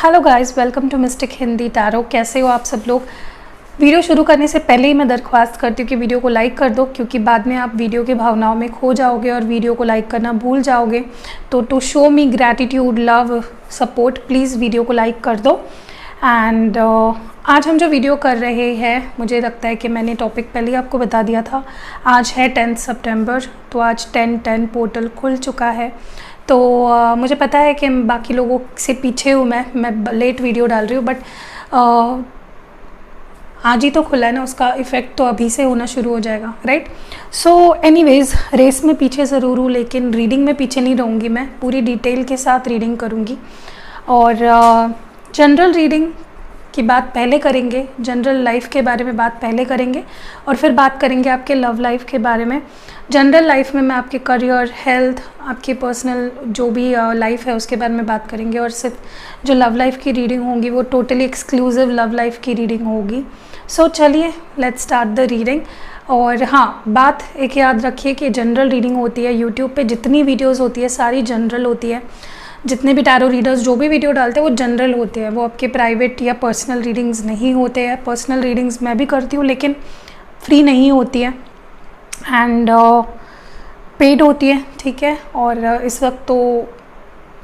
Hello guys, welcome to mystic Hindi tarot. कैसे हो आप सब लोग। वीडियो शुरू करने से पहले ही मैं दरख्वास्त करती हूँ कि वीडियो को लाइक कर दो, क्योंकि बाद में आप वीडियो के भावनाओं में खो जाओगे और वीडियो को लाइक करना भूल जाओगे। तो to show me gratitude, love, support, please video को लाइक कर दो। एंड आज हम जो वीडियो कर रहे हैं, मुझे लगता है कि मैंने टॉपिक पहले ही आपको बता दिया था। आज है 10 सितंबर, तो आज 10-10 पोर्टल खुल चुका है। तो मुझे पता है कि बाकी लोगों से पीछे हूँ मैं लेट वीडियो डाल रही हूँ, बट आज ही तो खुला है ना, उसका इफ़ेक्ट तो अभी से होना शुरू हो जाएगा, राइट। सो एनीवेज़, रेस में पीछे ज़रूर हूँ, लेकिन रीडिंग में पीछे नहीं रहूँगी। मैं पूरी डिटेल के साथ रीडिंग करूँगी और जनरल रीडिंग की बात पहले करेंगे, जनरल लाइफ के बारे में बात पहले करेंगे और फिर बात करेंगे आपके लव लाइफ के बारे में। जनरल लाइफ में मैं आपके करियर, हेल्थ, आपके पर्सनल जो भी लाइफ है उसके बारे में बात करेंगे, और सिर्फ जो लव लाइफ की रीडिंग होगी वो टोटली एक्सक्लूसिव लव लाइफ की रीडिंग होगी। सो चलिए, लेट्स स्टार्ट द रीडिंग। और हाँ, बात एक याद रखिए कि जनरल रीडिंग होती है। यूट्यूब पे जितनी वीडियोज़ होती है सारी जनरल होती है। जितने भी टैरो रीडर्स जो भी वीडियो डालते हैं वो जनरल होते हैं, वो आपके प्राइवेट या पर्सनल रीडिंग्स नहीं होते हैं। पर्सनल रीडिंग्स मैं भी करती हूँ, लेकिन फ्री नहीं होती है एंड पेड होती है, ठीक है। और इस वक्त तो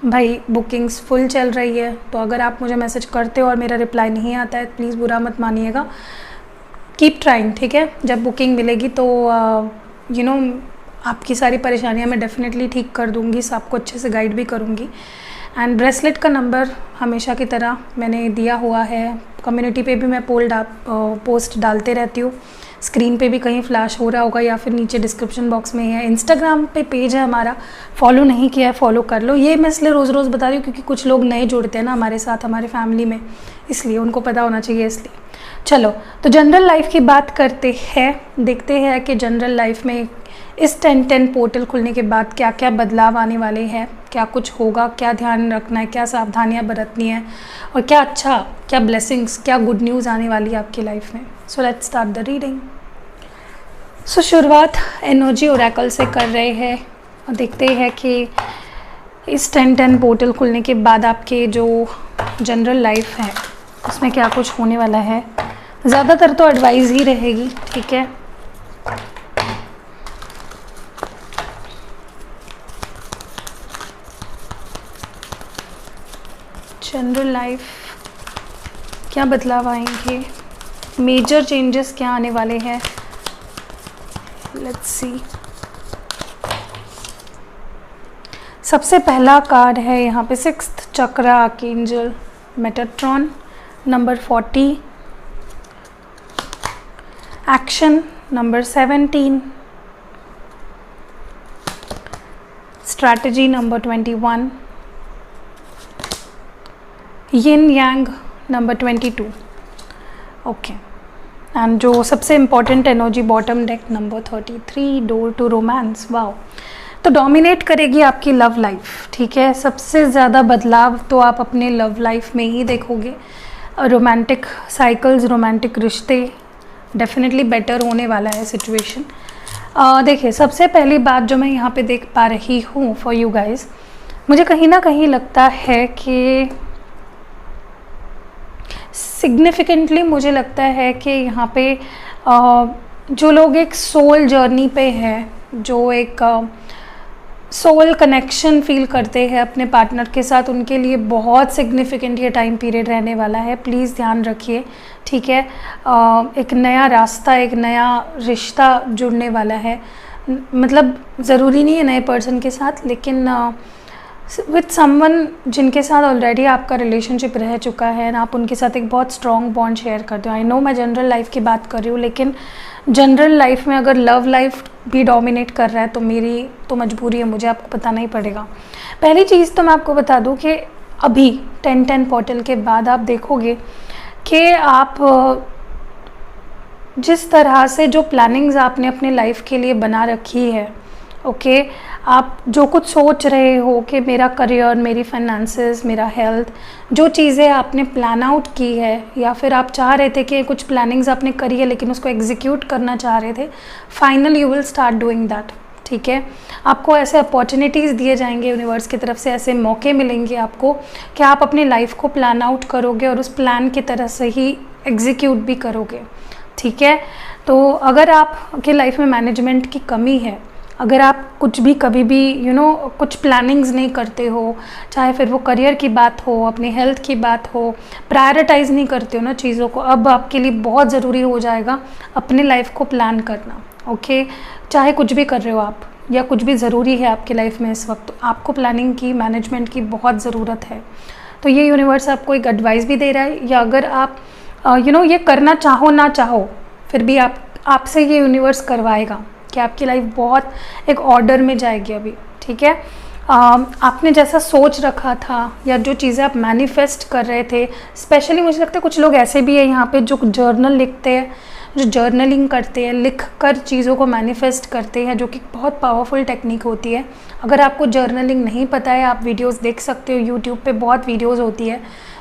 भाई बुकिंग्स फुल चल रही है, तो अगर आप मुझे मैसेज करते हो और मेरा रिप्लाई नहीं आता है, प्लीज़ बुरा मत मानिएगा। कीप ट्राइंग, ठीक है। जब बुकिंग मिलेगी तो आपकी सारी परेशानियां मैं डेफिनेटली ठीक कर दूंगी, आपको अच्छे से गाइड भी करूंगी। एंड ब्रेसलेट का नंबर हमेशा की तरह मैंने दिया हुआ है। कम्युनिटी पे भी मैं पोस्ट डालते रहती हूँ, स्क्रीन पे भी कहीं फ्लैश हो रहा होगा या फिर नीचे डिस्क्रिप्शन बॉक्स में है। इंस्टाग्राम पे पेज है हमारा, फॉलो नहीं किया है फॉलो कर लो। ये मैं इसलिए रोज़ रोज़ बता रही हूँ क्योंकि कुछ लोग नए जुड़ते हैं ना हमारे साथ, हमारे फैमिली में, इसलिए उनको पता होना चाहिए, इसलिए। चलो, तो जनरल लाइफ की बात करते हैं। देखते हैं कि जनरल लाइफ में इस 10-10 पोर्टल खुलने के बाद क्या क्या बदलाव आने वाले हैं, क्या कुछ होगा, क्या ध्यान रखना है, क्या सावधानियां बरतनी है, और क्या अच्छा, क्या ब्लेसिंग्स, क्या गुड न्यूज़ आने वाली है आपकी लाइफ में। So let's start the reading. So शुरुआत एनर्जी ओरेकल से कर रहे हैं और देखते हैं कि इस 10-10 पोर्टल खुलने के बाद आपके जो जनरल लाइफ है उसमें क्या कुछ होने वाला है। ज़्यादातर तो एडवाइस ही रहेगी, ठीक है। जनरल लाइफ क्या बदलाव आएंगे, मेजर चेंजेस क्या आने वाले हैं, लेट्स सी। सबसे पहला कार्ड है यहाँ पे 6th chakra archangel Metatron, number 40, action number 17, strategy number 21, yin yang number 22, okay. And जो सबसे important energy bottom deck number 33, door to romance. Wow, तो डोमिनेट करेगी आपकी लव लाइफ, ठीक है। सबसे ज़्यादा बदलाव तो आप अपने लव लाइफ में ही देखोगे। रोमांटिक साइकिल्स, रोमांटिक रिश्ते डेफिनेटली बेटर होने वाला है सिचुएशन। देखिए, सबसे पहली बात जो मैं यहाँ पे देख पा रही हूँ फॉर यू गाइज, मुझे कहीं ना कहीं लगता है कि सिग्निफिकेंटली मुझे लगता है कि यहाँ पे जो लोग एक सोल जर्नी पे हैं, जो एक सोल कनेक्शन फील करते हैं अपने पार्टनर के साथ, उनके लिए बहुत सिग्निफिकेंट ये टाइम पीरियड रहने वाला है। प्लीज़ ध्यान रखिए, ठीक है। एक नया रास्ता, एक नया रिश्ता जुड़ने वाला है। मतलब ज़रूरी नहीं है नए पर्सन के साथ, लेकिन विथ समवन जिनके साथ ऑलरेडी आपका रिलेशनशिप रह चुका है ना, आप उनके साथ एक बहुत स्ट्रॉन्ग बॉन्ड शेयर करते हो। आई नो मैं जनरल लाइफ की बात कर रही हूँ, लेकिन जनरल लाइफ में अगर लव लाइफ भी डोमिनेट कर रहा है तो मेरी तो मजबूरी है, मुझे आपको बताना ही पड़ेगा। पहली चीज़ तो मैं आपको बता दूँ कि अभी 10-10 पोर्टल के बाद आप देखोगे कि आप जिस तरह से जो प्लानिंग्स आपने अपने लाइफ के लिए बना रखी है, ओके, आप जो कुछ सोच रहे हो कि मेरा करियर, मेरी फाइनेंसेस, मेरा हेल्थ, जो चीज़ें आपने प्लान आउट की है, या फिर आप चाह रहे थे कि कुछ प्लानिंग्स आपने करी है लेकिन उसको एग्जीक्यूट करना चाह रहे थे, finally you will start doing that, ठीक है। आपको ऐसे अपॉर्चुनिटीज़ दिए जाएंगे यूनिवर्स की तरफ से, ऐसे मौके मिलेंगे आपको कि आप अपनी लाइफ को प्लान आउट करोगे और उस प्लान की तरह से ही एग्जीक्यूट भी करोगे, ठीक है। तो अगर आपकी लाइफ में मैनेजमेंट की कमी है, अगर आप कुछ भी कभी भी कुछ प्लानिंग्स नहीं करते हो, चाहे फिर वो करियर की बात हो, अपनी हेल्थ की बात हो, प्रायोरिटाइज़ नहीं करते हो ना चीज़ों को, अब आपके लिए बहुत ज़रूरी हो जाएगा अपनी लाइफ को प्लान करना, ओके। चाहे कुछ भी कर रहे हो आप या कुछ भी ज़रूरी है आपकी लाइफ में इस वक्त, तो आपको प्लानिंग की, मैनेजमेंट की बहुत ज़रूरत है। तो ये यूनिवर्स आपको एक एडवाइस भी दे रहा है, या अगर आप ये करना चाहो ना चाहो, फिर भी आपसे ये यूनिवर्स करवाएगा कि आपकी लाइफ बहुत एक ऑर्डर में जाएगी अभी, ठीक है। आपने जैसा सोच रखा था या जो चीज़ें आप मैनिफेस्ट कर रहे थे, स्पेशली मुझे लगता है कुछ लोग ऐसे भी हैं यहाँ पे जो जर्नल लिखते हैं, जो जर्नलिंग करते हैं, लिख कर चीज़ों को मैनिफेस्ट करते हैं, जो कि बहुत पावरफुल टेक्निक होती है। अगर आपको जर्नलिंग नहीं पता है, आप वीडियोस देख सकते हो, यूट्यूब पे बहुत वीडियोस होती है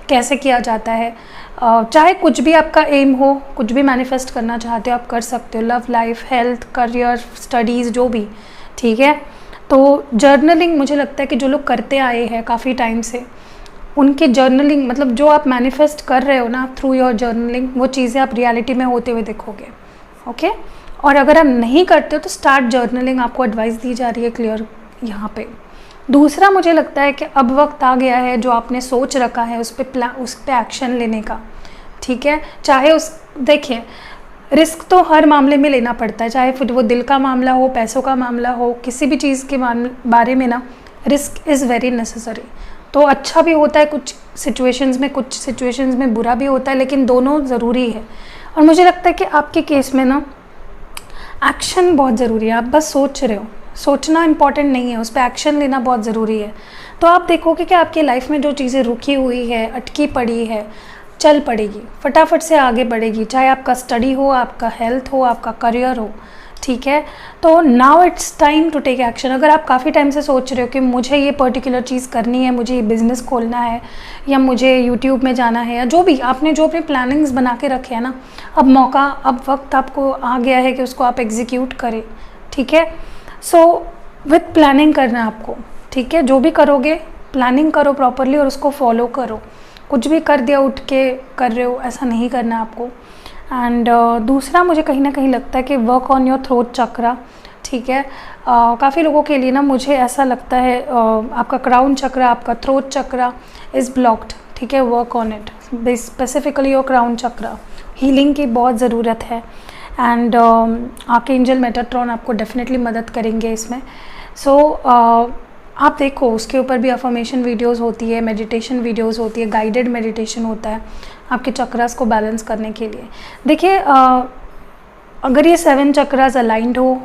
कैसे किया जाता है। चाहे कुछ भी आपका एम हो, कुछ भी मैनिफेस्ट करना चाहते हो आप कर सकते हो, love life, health, career, studies, जो भी, ठीक है। तो जर्नलिंग मुझे लगता है कि जो लोग करते आए हैं काफ़ी टाइम से, उनके जर्नलिंग मतलब जो आप मैनिफेस्ट कर रहे हो ना थ्रू योर जर्नलिंग, वो चीज़ें आप रियलिटी में होते हुए देखोगे, ओके। और अगर आप नहीं करते हो तो स्टार्ट जर्नलिंग, आपको एडवाइस दी जा रही है क्लियर यहाँ पे। दूसरा मुझे लगता है कि अब वक्त आ गया है जो आपने सोच रखा है उस पर एक्शन लेने का, ठीक है। चाहे देखिए, रिस्क तो हर मामले में लेना पड़ता है, चाहे फिर वो दिल का मामला हो, पैसों का मामला हो, किसी भी चीज़ के बारे में ना रिस्क इज़ वेरी नेसेसरी। तो अच्छा भी होता है कुछ सिचुएशंस में बुरा भी होता है, लेकिन दोनों ज़रूरी है। और मुझे लगता है कि आपके केस में ना एक्शन बहुत ज़रूरी है। आप बस सोच रहे हो, सोचना इंपॉर्टेंट नहीं है, उस पर एक्शन लेना बहुत ज़रूरी है। तो आप देखोगे कि आपकी लाइफ में जो चीज़ें रुकी हुई है, अटकी पड़ी है, चल पड़ेगी, फटाफट से आगे बढ़ेगी, चाहे आपका स्टडी हो, आपका हेल्थ हो, आपका करियर हो, ठीक है। तो now it's time to take action. अगर आप काफ़ी टाइम से सोच रहे हो कि मुझे ये पर्टिकुलर चीज़ करनी है, मुझे ये बिज़नेस खोलना है, या मुझे यूट्यूब में जाना है, या जो भी आपने जो अपने प्लानिंग्स बना के रखे हैं ना, अब वक्त आपको आ गया है कि उसको आप एग्जीक्यूट करें, ठीक है। सो विथ प्लानिंग करना है आपको, ठीक है। जो भी करोगे प्लानिंग करो प्रॉपरली और उसको फॉलो करो। कुछ भी कर दिया उठ के कर रहे हो, ऐसा नहीं करना आपको। एंड दूसरा मुझे कहीं ना कहीं लगता है कि वर्क ऑन योर थ्रोट चक्रा, ठीक है। काफ़ी लोगों के लिए ना मुझे ऐसा लगता है आपका क्राउन चक्रा, आपका थ्रोट चक्रा इज़ ब्लॉक्ड, ठीक है। Work on it, specifically your crown chakra, healing की बहुत ज़रूरत है। एंड आर्कएंजल मेटाट्रॉन आपको डेफिनेटली मदद करेंगे इसमें। सो आप देखो, उसके ऊपर भी अफर्मेशन वीडियोस होती है, मेडिटेशन वीडियोस होती है, गाइडेड मेडिटेशन होता है आपके चक्रास को बैलेंस करने के लिए। देखिए, अगर ये 7 चक्रास अलाइंड हो,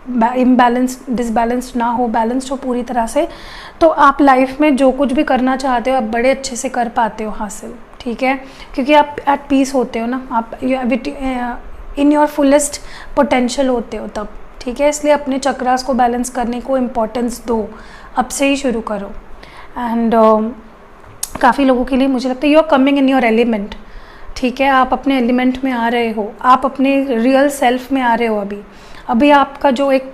डिसबैलेंस्ड ना हो, बैलेंस्ड हो पूरी तरह से, तो आप लाइफ में जो कुछ भी करना चाहते हो आप बड़े अच्छे से कर पाते हो हासिल, ठीक है। क्योंकि आप एट पीस होते हो ना, आप इन योर फुलेस्ट पोटेंशियल होते हो तब, ठीक है। इसलिए अपने चक्रास को बैलेंस करने को इम्पोर्टेंस दो, अब से ही शुरू करो। एंड काफ़ी लोगों के लिए मुझे लगता है you are coming in your element, ठीक है। आप अपने एलिमेंट में आ रहे हो, आप अपने रियल सेल्फ में आ रहे हो। अभी आपका जो एक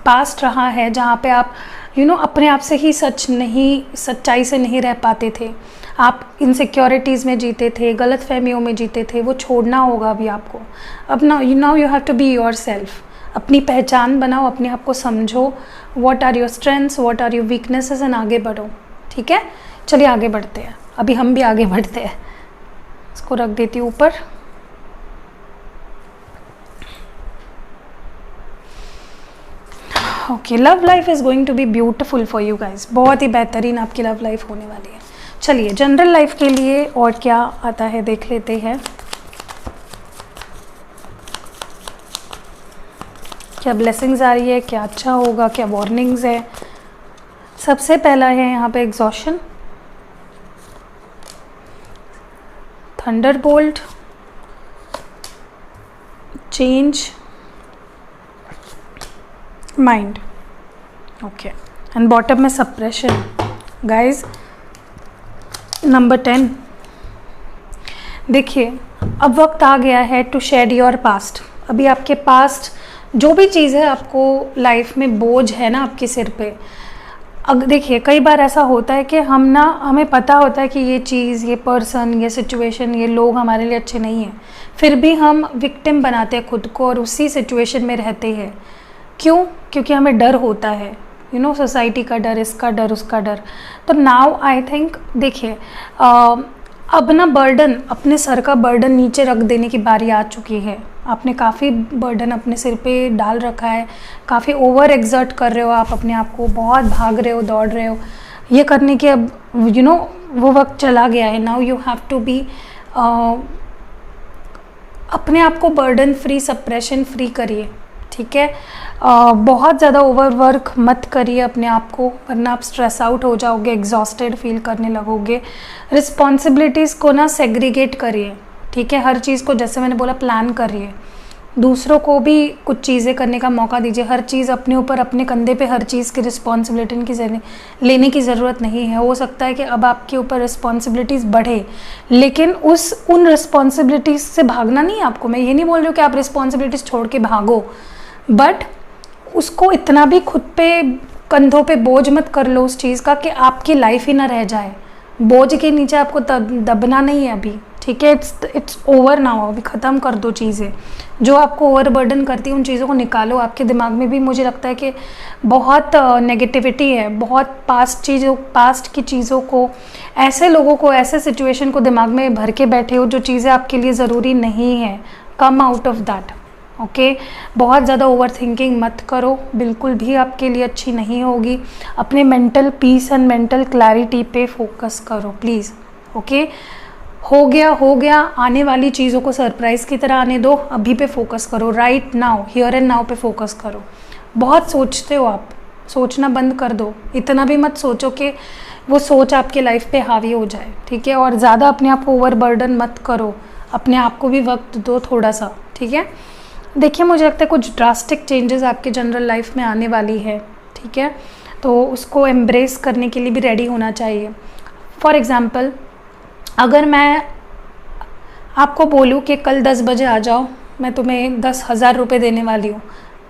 पास्ट रहा है जहाँ पे आप अपने आप से ही सच्चाई से नहीं रह पाते थे, आप इनसिक्योरिटीज़ में जीते थे, गलत फहमियों में जीते थे, वो छोड़ना होगा अभी आपको। अब now you have to be yourself. अपनी पहचान बनाओ, अपने आप को समझो, what are your strengths, what are your weaknesses, and आगे बढ़ो, ठीक है। चलिए आगे बढ़ते हैं, अभी हम भी आगे बढ़ते हैं। इसको रख देती हूँ ऊपर। Okay, love life is going to be beautiful for you guys. बहुत ही बेहतरीन आपकी लव लाइफ होने वाली है। चलिए जनरल लाइफ के लिए और क्या आता है देख लेते हैं। क्या ब्लेसिंग्स आ रही है, क्या अच्छा होगा, क्या वार्निंग्स है। सबसे पहला है यहाँ पे exhaustion, Thunderbolt, change, mind, okay. And bottom में सप्रेशन। गाइज नंबर 10, देखिए अब वक्त आ गया है टू शेड योर पास्ट। अभी आपके पास्ट जो भी चीज़ है आपको लाइफ में बोझ है ना आपके सिर पे, अब देखिए कई बार ऐसा होता है कि हमें पता होता है कि ये चीज़, ये पर्सन, ये सिचुएशन, ये लोग हमारे लिए अच्छे नहीं हैं, फिर भी हम विक्टिम बनाते हैं खुद को और उसी सिचुएशन में रहते हैं। क्यों? क्योंकि हमें डर होता है, सोसाइटी का डर, इसका डर, उसका डर। तो नाउ आई थिंक देखिए अब ना बर्डन, अपने सर का बर्डन नीचे रख देने की बारी आ चुकी है। आपने काफ़ी बर्डन अपने सिर पे डाल रखा है, काफ़ी ओवर एक्सर्ट कर रहे हो आप अपने आप को, बहुत भाग रहे हो, दौड़ रहे हो। ये करने के अब वो वक्त चला गया है। Now you have to be अपने आप को बर्डन फ्री, सप्रेशन फ्री करिए, ठीक है। बहुत ज़्यादा ओवरवर्क मत करिए अपने आप को, वरना आप स्ट्रेस आउट हो जाओगे, एग्जॉस्टेड फील करने लगोगे। रिस्पॉन्सिबिलिटीज़ को ना सेग्रीगेट करिए, ठीक है। हर चीज़ को, जैसे मैंने बोला, प्लान करिए। दूसरों को भी कुछ चीज़ें करने का मौका दीजिए। हर चीज़ अपने ऊपर, अपने कंधे पे हर चीज़ की रिस्पॉन्सिबिलिटी की लेने की ज़रूरत नहीं है। हो सकता है कि अब आपके ऊपर रिस्पॉन्सिबिलिटीज़ बढ़े, लेकिन उन रिस्पॉन्सिबिलिटीज़ से भागना नहीं है आपको। मैं ये नहीं बोल रही हूँ कि आप रिस्पॉन्सिबिलिटीज़ छोड़ के भागो, बट उसको इतना भी खुद पे, कंधों पे बोझ मत कर लो उस चीज़ का कि आपकी लाइफ ही ना रह जाए। बोझ के नीचे आपको दबना नहीं है अभी, ठीक है। इट्स ओवर नाउ, अभी ख़त्म कर दो चीज़ें जो आपको ओवरबर्डन करती है। उन चीज़ों को निकालो। आपके दिमाग में भी मुझे लगता है कि बहुत नेगेटिविटी है, बहुत पास्ट की चीज़ों को, ऐसे लोगों को, ऐसे सिचुएशन को दिमाग में भर के बैठे हो जो चीज़ें आपके लिए ज़रूरी नहीं है। कम आउट ऑफ दैट, ओके। बहुत ज़्यादा ओवर थिंकिंग मत करो, बिल्कुल भी आपके लिए अच्छी नहीं होगी। अपने mental peace and mental clarity पे फोकस करो प्लीज़, ओके। हो गया, आने वाली चीज़ों को सरप्राइज़ की तरह आने दो। अभी पे फोकस करो, right now, here and now पे फोकस करो। बहुत सोचते हो आप, सोचना बंद कर दो। इतना भी मत सोचो कि वो सोच आपके लाइफ पे हावी हो जाए, ठीक है। और ज़्यादा अपने आप को ओवरबर्डन मत करो, अपने आप को भी वक्त दो थोड़ा सा, ठीक है। देखिए मुझे लगता है कुछ ड्रास्टिक चेंजेस आपके जनरल लाइफ में आने वाली है, ठीक है। तो उसको एम्ब्रेस करने के लिए भी रेडी होना चाहिए। फॉर एग्ज़ाम्पल, अगर मैं आपको बोलूँ कि कल 10 बजे आ जाओ, मैं तुम्हें 10,000 रुपये देने वाली हूँ,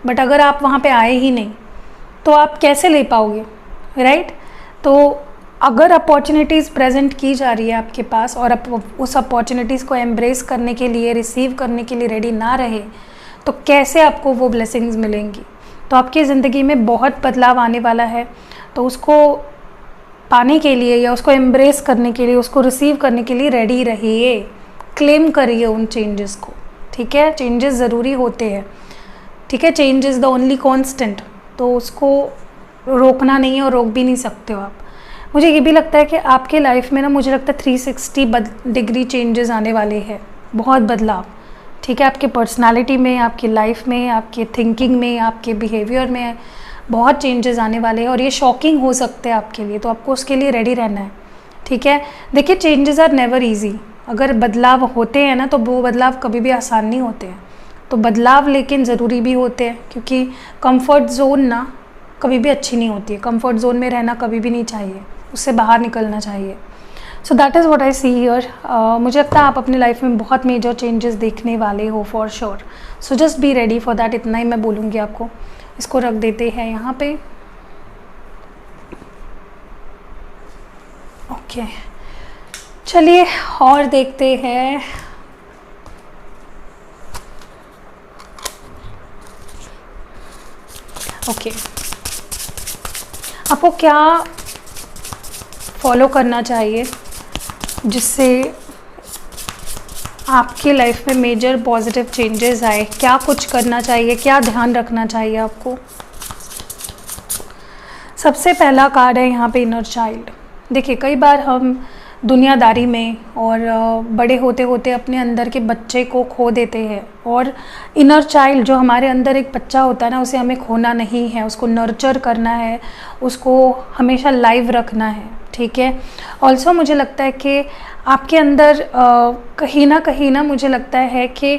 बट अगर आप वहाँ पे आए ही नहीं तो आप कैसे ले पाओगे, राइट। तो अगर अपॉर्चुनिटीज़ प्रेजेंट की जा रही है आपके पास और आप उस अपॉर्चुनिटीज़ को एम्ब्रेस करने के लिए, रिसीव करने के लिए रेडी ना रहे, तो कैसे आपको वो ब्लेसिंग्स मिलेंगी। तो आपकी ज़िंदगी में बहुत बदलाव आने वाला है, तो उसको पाने के लिए या उसको एम्ब्रेस करने के लिए, उसको रिसीव करने के लिए रेडी रहिए। क्लेम करिए उन चेंजेस को, ठीक है। चेंजेस ज़रूरी होते हैं, ठीक है। Change is the only constant, तो उसको रोकना नहीं है और रोक भी नहीं सकते हो आप। मुझे ये भी लगता है कि आपके लाइफ में ना, मुझे लगता है 360 डिग्री चेंजेस आने वाले हैं, बहुत बदलाव, ठीक है। आपके पर्सनालिटी में, आपकी लाइफ में, आपके थिंकिंग में, आपके बिहेवियर में बहुत चेंजेस आने वाले हैं और ये शॉकिंग हो सकते हैं आपके लिए, तो आपको उसके लिए रेडी रहना है, ठीक है। देखिए चेंजेस आर नेवर ईजी। अगर बदलाव होते हैं ना, तो वो बदलाव कभी भी आसान नहीं होते हैं। तो बदलाव लेकिन ज़रूरी भी होते हैं, क्योंकि कंफर्ट जोन ना कभी भी अच्छी नहीं होती है। कंफर्ट जोन में रहना कभी भी नहीं चाहिए, उससे बाहर निकलना चाहिए। So that is what I see here. मुझे लगता है आप अपनी लाइफ में बहुत मेजर चेंजेस देखने वाले हो for sure. So just be ready for that, इतना ही मैं बोलूँगी आपको। इसको रख देते हैं यहाँ पे, ओके। चलिए और देखते हैं। ओके, आपको क्या फॉलो करना चाहिए जिससे आपकी लाइफ में मेजर पॉजिटिव चेंजेस आए? क्या कुछ करना चाहिए, क्या ध्यान रखना चाहिए आपको? सबसे पहला कार्ड है यहाँ पे इनर चाइल्ड। देखिए कई बार हम दुनियादारी में और बड़े होते होते अपने अंदर के बच्चे को खो देते हैं, और इनर चाइल्ड जो हमारे अंदर एक बच्चा होता है ना, उसे हमें खोना नहीं है, उसको नर्चर करना है, उसको हमेशा लाइव रखना है, ठीक है। ऑल्सो मुझे लगता है कि आपके अंदर कहीं ना मुझे लगता है कि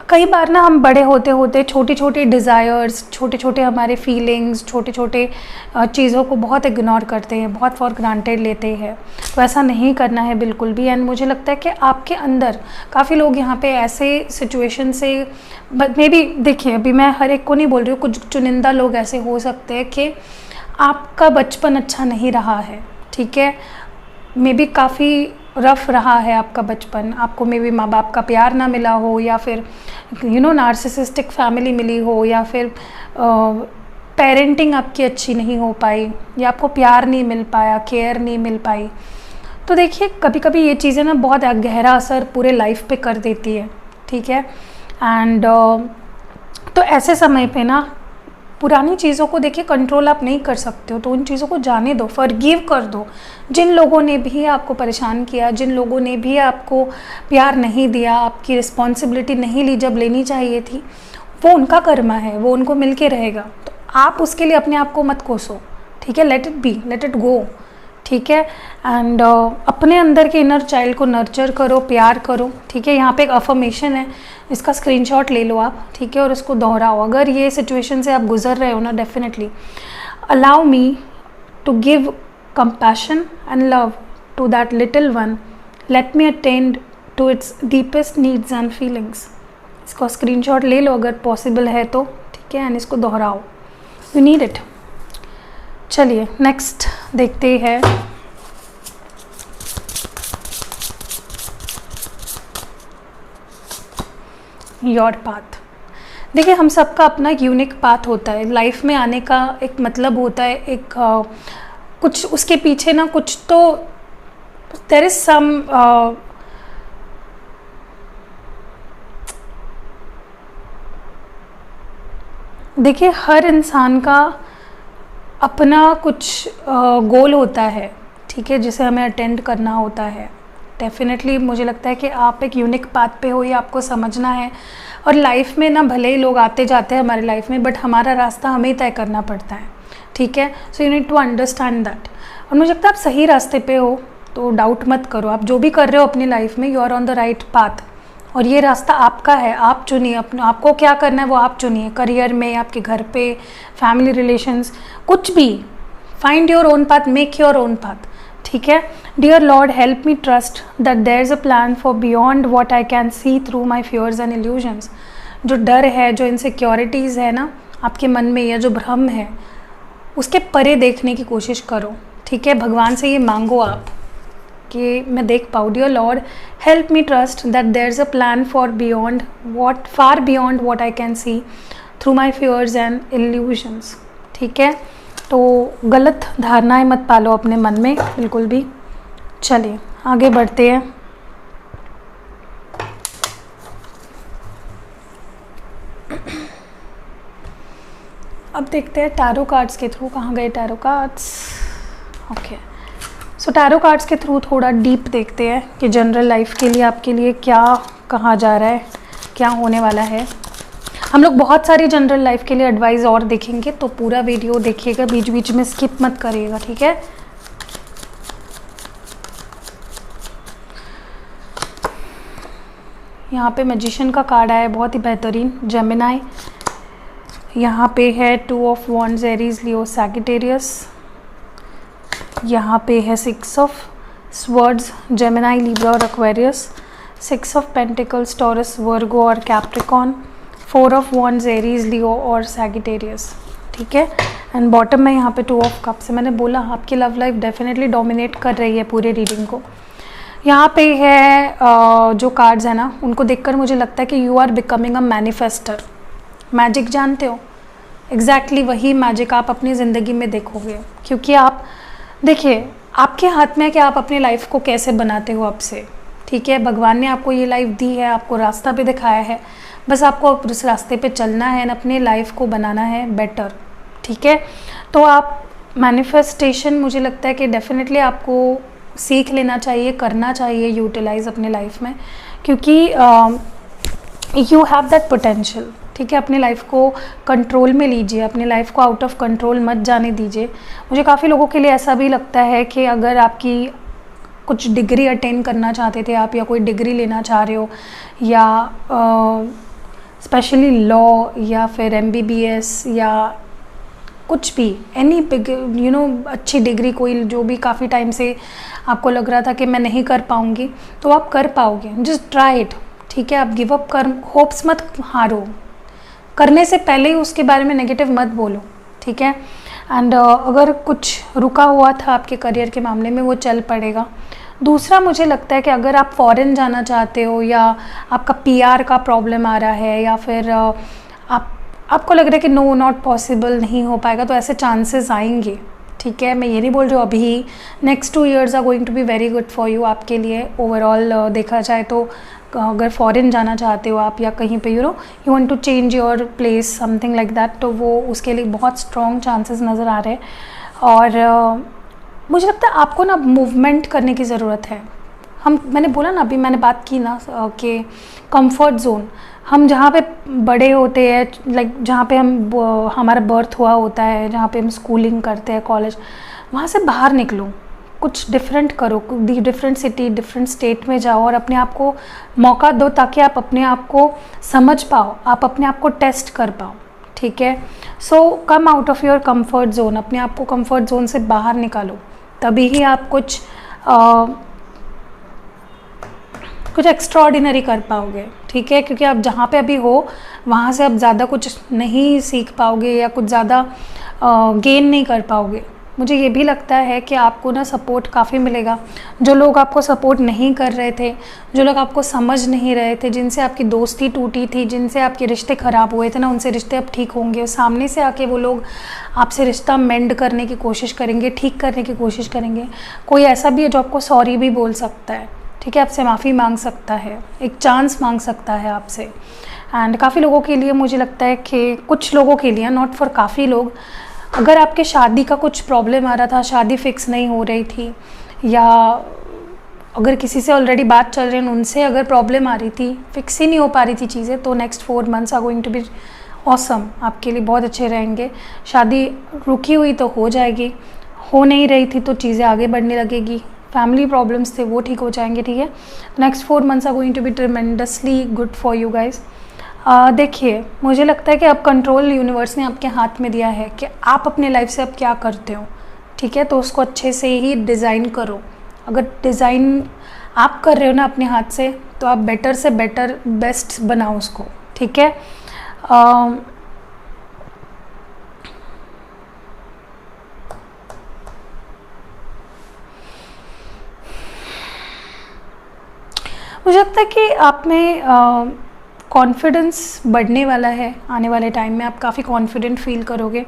कई बार ना हम बड़े होते होते छोटी छोटी डिज़ायर्स, छोटे छोटे हमारे फीलिंग्स, छोटे छोटे चीज़ों को बहुत इग्नोर करते हैं, बहुत फॉर ग्रांटेड लेते हैं। तो ऐसा नहीं करना है बिल्कुल भी। एंड मुझे लगता है कि आपके अंदर काफ़ी लोग यहाँ पे ऐसे सिचुएशन से, मे बी देखिए, अभी मैं हर एक को नहीं बोल रही हूँ, कुछ चुनिंदा लोग ऐसे हो सकते हैं कि आपका बचपन अच्छा नहीं रहा है, ठीक है, मे बी काफ़ी रफ़ रहा है आपका बचपन, आपको मे बी माँ बाप का प्यार ना मिला हो, या फिर नार्सिसिस्टिक फैमिली मिली हो, या फिर पेरेंटिंग आपकी अच्छी नहीं हो पाई, या आपको प्यार नहीं मिल पाया, केयर नहीं मिल पाई। तो देखिए, कभी कभी ये चीज़ें ना बहुत गहरा असर पूरे लाइफ पे कर देती है, ठीक है। एंड तो ऐसे समय पे ना पुरानी चीज़ों को देखिए कंट्रोल आप नहीं कर सकते हो, तो उन चीज़ों को जाने दो, फॉरगिव कर दो। जिन लोगों ने भी आपको परेशान किया, जिन लोगों ने भी आपको प्यार नहीं दिया, आपकी रिस्पॉन्सिबिलिटी नहीं ली जब लेनी चाहिए थी, वो उनका कर्मा है, वो उनको मिल के रहेगा। तो आप उसके लिए अपने आप को मत कोसो, ठीक है। Let it be, let it go, ठीक है। एंड अपने अंदर के इनर चाइल्ड को नर्चर करो, प्यार करो, ठीक है। यहाँ पे एक अफर्मेशन है, इसका स्क्रीनशॉट ले लो आप, ठीक है, और इसको दोहराओ। अगर ये सिचुएशन से आप गुजर रहे हो ना, definitely allow me to give compassion and love to that little one, let me attend to its deepest needs and feelings. इसका स्क्रीनशॉट ले लो अगर पॉसिबल है तो, ठीक है, एंड इसको दोहराओ, यू नीड इट। चलिए नेक्स्ट देखते हैं। Your path. देखिए, हम सबका अपना यूनिक पाथ होता है, लाइफ में आने का एक मतलब होता है, एक कुछ उसके पीछे ना कुछ तो देयर इज सम देखिए, हर इंसान का अपना कुछ गोल होता है, ठीक है, जिसे हमें अटेंड करना होता है। डेफिनेटली मुझे लगता है कि आप एक यूनिक पाथ पे हो, ये आपको समझना है। और लाइफ में ना भले ही लोग आते जाते हैं हमारे लाइफ में, बट हमारा रास्ता हमें ही तय करना पड़ता है, ठीक है। So you need to understand that. और मुझे लगता है आप सही रास्ते पे हो, तो डाउट मत करो। आप जो भी कर रहे हो अपनी लाइफ में, you are on the right path, और ये रास्ता आपका है, आप चुनिए अपना, आपको क्या करना है वो आप चुनिए। करियर में, आपके घर पे, फैमिली रिलेशंस, कुछ भी, find your own path, make your own path, ठीक है। Dear Lord, help me trust that there is a plan for beyond what I can see through my fears and illusions. जो डर है, जो insecurities है ना आपके मन में, या जो भ्रम है, उसके परे देखने की कोशिश करो, ठीक है। भगवान से ये मांगो आप कि मैं देख पाऊँ। Dear Lord, help me trust that there is a plan for beyond what, far beyond what I can see through my fears and illusions, ठीक है। तो गलत धारणाएं मत पालो अपने मन में बिल्कुल भी। चलिए आगे बढ़ते हैं। अब देखते हैं टैरो कार्ड्स के थ्रू, कहाँ गए टैरो कार्ड्स। ओके, सो टैरो कार्ड्स के थ्रू थोड़ा डीप देखते हैं कि जनरल लाइफ के लिए आपके लिए क्या कहा जा रहा है, क्या होने वाला है। हम लोग बहुत सारी जनरल लाइफ के लिए एडवाइस और देखेंगे, तो पूरा वीडियो देखिएगा, बीच बीच में स्किप मत करिएगा, ठीक है। यहाँ पे मैजिशियन का कार्ड आया है, बहुत ही बेहतरीन, जेमिनाई। यहाँ पे है 2 of wands, Aries, Leo, Sagittarius. यहाँ पे है 6 ऑफ स्वर्ड्स, जेमिनाई, लिब्रा और एक्वेरियस। 6 ऑफ पेंटिकल्स, टॉरस, वर्गो और कैप्रिकॉन। 4 ऑफ वॉन्ड्स, एरीज, लियो और सैजिटेरियस, ठीक है। एंड बॉटम में यहाँ पे 2 ऑफ कप्स है। मैंने बोला आपकी लव लाइफ डेफिनेटली डोमिनेट कर रही है पूरे रीडिंग को। यहाँ पे है जो कार्ड्स है ना, उनको देखकर मुझे लगता है कि you are becoming a manifester. Magic जानते हो, एग्जैक्टली वही मैजिक आप अपनी ज़िंदगी में देखोगे, क्योंकि आप देखिए, आपके हाथ में है कि आप अपनी लाइफ को कैसे बनाते हो अब से, ठीक है। भगवान ने आपको ये लाइफ दी है, आपको रास्ता भी दिखाया है, बस आपको उस रास्ते पे चलना है, अपने लाइफ को बनाना है बेटर, ठीक है। तो आप मैनिफेस्टेशन, मुझे लगता है कि डेफिनेटली आपको सीख लेना चाहिए, करना चाहिए, यूटिलाइज अपने लाइफ में, क्योंकि यू हैव दैट पोटेंशियल, ठीक है। अपनी लाइफ को कंट्रोल में लीजिए, अपनी लाइफ को आउट ऑफ कंट्रोल मत जाने दीजिए। मुझे काफ़ी लोगों के लिए ऐसा भी लगता है कि अगर आपकी कुछ डिग्री अटेन करना चाहते थे आप, या कोई डिग्री लेना चाह रहे हो, या स्पेशली लॉ या फिर MBBS या कुछ भी, एनी बिग अच्छी डिग्री, कोई जो भी काफ़ी टाइम से आपको लग रहा था कि मैं नहीं कर पाऊँगी, तो आप कर पाओगे। जस्ट ट्राई इट, ठीक है। आप गिव अप कर, होप्स मत हारो, करने से पहले ही उसके बारे में नेगेटिव मत बोलो, ठीक है। एंड अगर कुछ रुका हुआ था आपके करियर के मामले में, वो चल पड़ेगा। दूसरा, मुझे लगता है कि अगर आप फॉरेन जाना चाहते हो या आपका PR का प्रॉब्लम आ रहा है या फिर आपको लग रहा है कि नो, नॉट पॉसिबल, नहीं हो पाएगा, तो ऐसे चांसेस आएंगे, ठीक है। मैं ये नहीं बोल रही हूँ अभी, next 2 years are going to be very good for you, आपके लिए ओवरऑल देखा जाए तो। अगर फॉरेन जाना चाहते हो आप या कहीं पे you want to change your place, something like that, तो वो उसके लिए बहुत स्ट्रॉन्ग चांसेस नज़र आ रहे हैं। और मुझे लगता है आपको ना मूवमेंट करने की ज़रूरत है। मैंने बोला ना, अभी मैंने बात की ना कि कंफर्ट जोन, हम जहाँ पे बड़े होते हैं, लाइक जहाँ पे हमारा बर्थ हुआ होता है, जहाँ पे हम स्कूलिंग करते हैं, कॉलेज, वहाँ से बाहर निकलो, कुछ डिफरेंट करो, डिफरेंट सिटी, डिफरेंट स्टेट में जाओ और अपने आप को मौका दो, ताकि आप अपने आप को समझ पाओ, आप अपने आप को टेस्ट कर पाओ, ठीक है। So come out of your comfort zone, अपने आप को कंफर्ट जोन से बाहर निकालो, तभी ही आप कुछ एक्स्ट्राऑर्डिनरी कर पाओगे, ठीक है। क्योंकि आप जहाँ पे अभी हो वहाँ से आप ज़्यादा कुछ नहीं सीख पाओगे या कुछ ज़्यादा गेन नहीं कर पाओगे। मुझे ये भी लगता है कि आपको ना सपोर्ट काफ़ी मिलेगा। जो लोग आपको सपोर्ट नहीं कर रहे थे, जो लोग आपको समझ नहीं रहे थे, जिनसे आपकी दोस्ती टूटी थी, जिनसे आपके रिश्ते ख़राब हुए थे ना, उनसे रिश्ते अब ठीक होंगे। और सामने से आके वो लोग आपसे रिश्ता मेंड करने की कोशिश करेंगे, ठीक करने की कोशिश करेंगे। कोई ऐसा भी है जो आपको सॉरी भी बोल सकता है, ठीक है, आपसे माफ़ी मांग सकता है, एक चांस मांग सकता है आपसे। एंड काफ़ी लोगों के लिए मुझे लगता है कि कुछ लोगों के लिए, नॉट फॉर काफ़ी लोग, अगर आपके शादी का कुछ प्रॉब्लम आ रहा था, शादी फिक्स नहीं हो रही थी, या अगर किसी से ऑलरेडी बात चल रही है, उनसे अगर प्रॉब्लम आ रही थी, फिक्स ही नहीं हो पा रही थी चीज़ें, तो next 4 months are going to be awesome, आपके लिए बहुत अच्छे रहेंगे। शादी रुकी हुई तो हो जाएगी, हो नहीं रही थी तो चीज़ें आगे बढ़ने लगेगी, फैमिली प्रॉब्लम्स थे वो ठीक हो जाएंगे, ठीक है। Next 4 months are going to be tremendously good for you guys. देखिए, मुझे लगता है कि अब कंट्रोल यूनिवर्स ने आपके हाथ में दिया है कि आप अपने लाइफ से अब क्या करते हो, ठीक है। तो उसको अच्छे से ही डिज़ाइन करो। अगर डिज़ाइन आप कर रहे हो ना अपने हाथ से, तो आप बेटर से बेटर, बेस्ट बनाओ उसको, ठीक है। मुझे लगता है कि आप में कॉन्फिडेंस बढ़ने वाला है। आने वाले टाइम में आप काफ़ी कॉन्फिडेंट फील करोगे,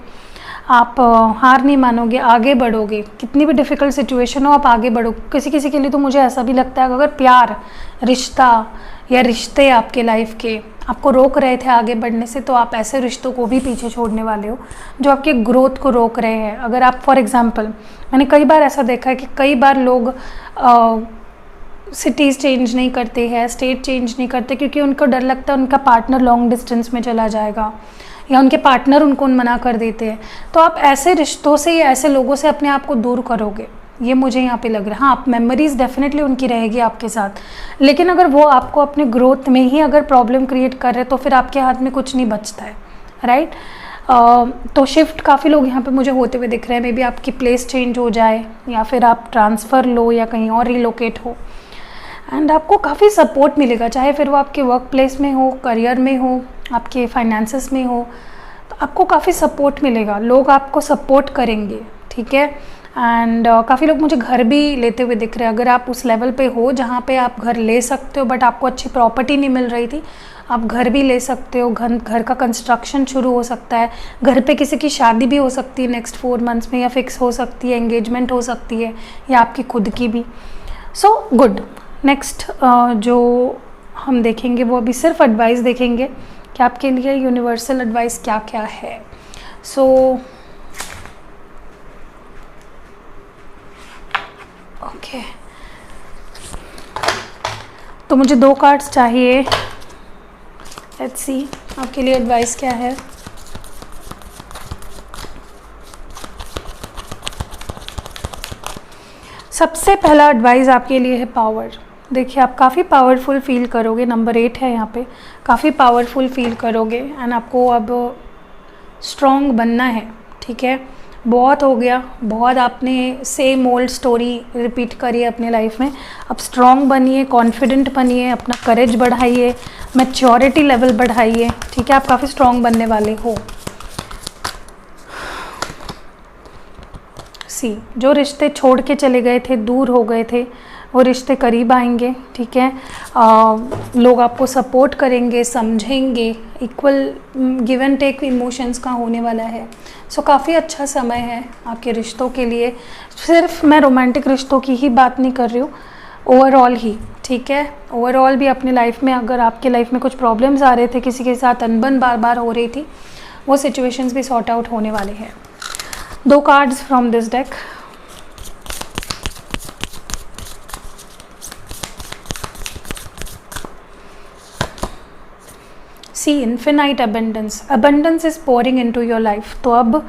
आप हार नहीं मानोगे, आगे बढ़ोगे। कितनी भी डिफ़िकल्ट सिचुएशन हो, आप आगे बढ़ो। किसी किसी के लिए तो मुझे ऐसा भी लगता है कि अगर प्यार, रिश्ता या रिश्ते आपके लाइफ के आपको रोक रहे थे आगे बढ़ने से, तो आप ऐसे रिश्तों को भी पीछे छोड़ने वाले हो जो आपके ग्रोथ को रोक रहे हैं। अगर आप, फॉर एग्ज़ाम्पल, मैंने कई बार ऐसा देखा है कि कई बार लोग सिटीज़ चेंज नहीं करते हैं, स्टेट चेंज नहीं करते, क्योंकि उनको डर लगता है उनका पार्टनर लॉन्ग डिस्टेंस में चला जाएगा या उनके पार्टनर उनको मना कर देते हैं। तो आप ऐसे रिश्तों से या ऐसे लोगों से अपने आप को दूर करोगे, ये मुझे यहाँ पे लग रहा है। हाँ, आप मेमोरीज़ डेफिनेटली उनकी रहेगी आपके साथ, लेकिन अगर वो आपको अपने ग्रोथ में ही अगर प्रॉब्लम क्रिएट कर रहे, तो फिर आपके हाथ में कुछ नहीं बचता है, राइट। तो शिफ्ट काफ़ी लोग यहाँ पे मुझे होते हुए दिख रहे हैं। मे बी आपकी प्लेस चेंज हो जाए या फिर आप ट्रांसफ़र लो या कहीं और रिलोकेट हो, एंड आपको काफ़ी सपोर्ट मिलेगा, चाहे फिर वो आपके वर्क प्लेस में हो, करियर में हो, आपके फाइनेंसेस में हो, तो आपको काफ़ी सपोर्ट मिलेगा, लोग आपको सपोर्ट करेंगे, ठीक है। एंड काफ़ी लोग मुझे घर भी लेते हुए दिख रहे हैं। अगर आप उस लेवल पे हो जहाँ पे आप घर ले सकते हो, बट आपको अच्छी प्रॉपर्टी नहीं मिल रही थी, आप घर भी ले सकते हो। घर का कंस्ट्रक्शन शुरू हो सकता है, घर पे किसी की शादी भी हो सकती है नेक्स्ट 4 months में, या फिक्स हो सकती है, एंगेजमेंट हो सकती है, या आपकी खुद की भी। So good. नेक्स्ट जो हम देखेंगे वो अभी सिर्फ एडवाइस देखेंगे कि आपके लिए यूनिवर्सल एडवाइस क्या क्या है। सो ओके, तो मुझे 2 कार्ड्स चाहिए। लेट्स सी आपके लिए एडवाइस क्या है। सबसे पहला एडवाइस आपके लिए है पावर। देखिए आप काफ़ी पावरफुल फील करोगे, नंबर 8 है यहाँ पे, काफ़ी पावरफुल फील करोगे एंड आपको अब स्ट्रॉन्ग बनना है, ठीक है। बहुत हो गया, बहुत आपने सेम ओल्ड स्टोरी रिपीट करी है अपने लाइफ में। अब स्ट्रॉन्ग बनिए, कॉन्फिडेंट बनिए, अपना करेज बढ़ाइए, मैच्योरिटी लेवल बढ़ाइए, ठीक है। आप काफ़ी स्ट्रॉन्ग बनने वाले हो। सी, जो रिश्ते छोड़ के चले गए थे, दूर हो गए थे, वो रिश्ते करीब आएंगे, ठीक है। लोग आपको सपोर्ट करेंगे, समझेंगे, equal give and take emotions का होने वाला है। सो काफ़ी अच्छा समय है आपके रिश्तों के लिए। सिर्फ मैं रोमांटिक रिश्तों की ही बात नहीं कर रही हूँ, ओवरऑल ही, ठीक है। ओवरऑल भी अपनी लाइफ में अगर आपके लाइफ में कुछ प्रॉब्लम्स आ रहे थे, किसी के साथ अनबन बार बार हो रही थी, वो सिचुएशंस भी सॉर्ट आउट होने वाले हैं। 2 cards from this deck. See, infinite abundance, abundance is pouring into your life. तो अब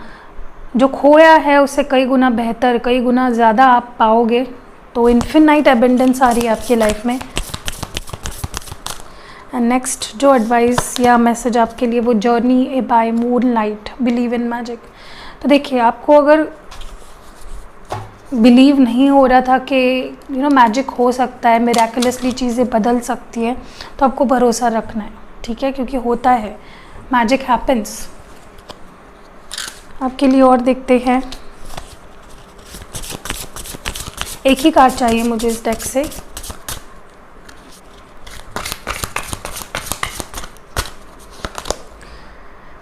जो खोया है उससे कई गुना बेहतर, कई गुना ज़्यादा आप पाओगे। तो इन्फिनाइट अबंडेंस आ रही है आपकी लाइफ में। एंड नेक्स्ट जो एडवाइस या मैसेज आपके लिए, वो journey a by moonlight, believe in magic. तो देखिए आपको अगर बिलीव नहीं हो रहा था कि मैजिक हो सकता है, मिरेकुलसली चीज़ें बदल सकती हैं, तो आपको भरोसा रखना है, ठीक है, क्योंकि होता है, मैजिक हैपन्स। आपके लिए और देखते हैं, एक ही कार्ड चाहिए मुझे इस डेक से।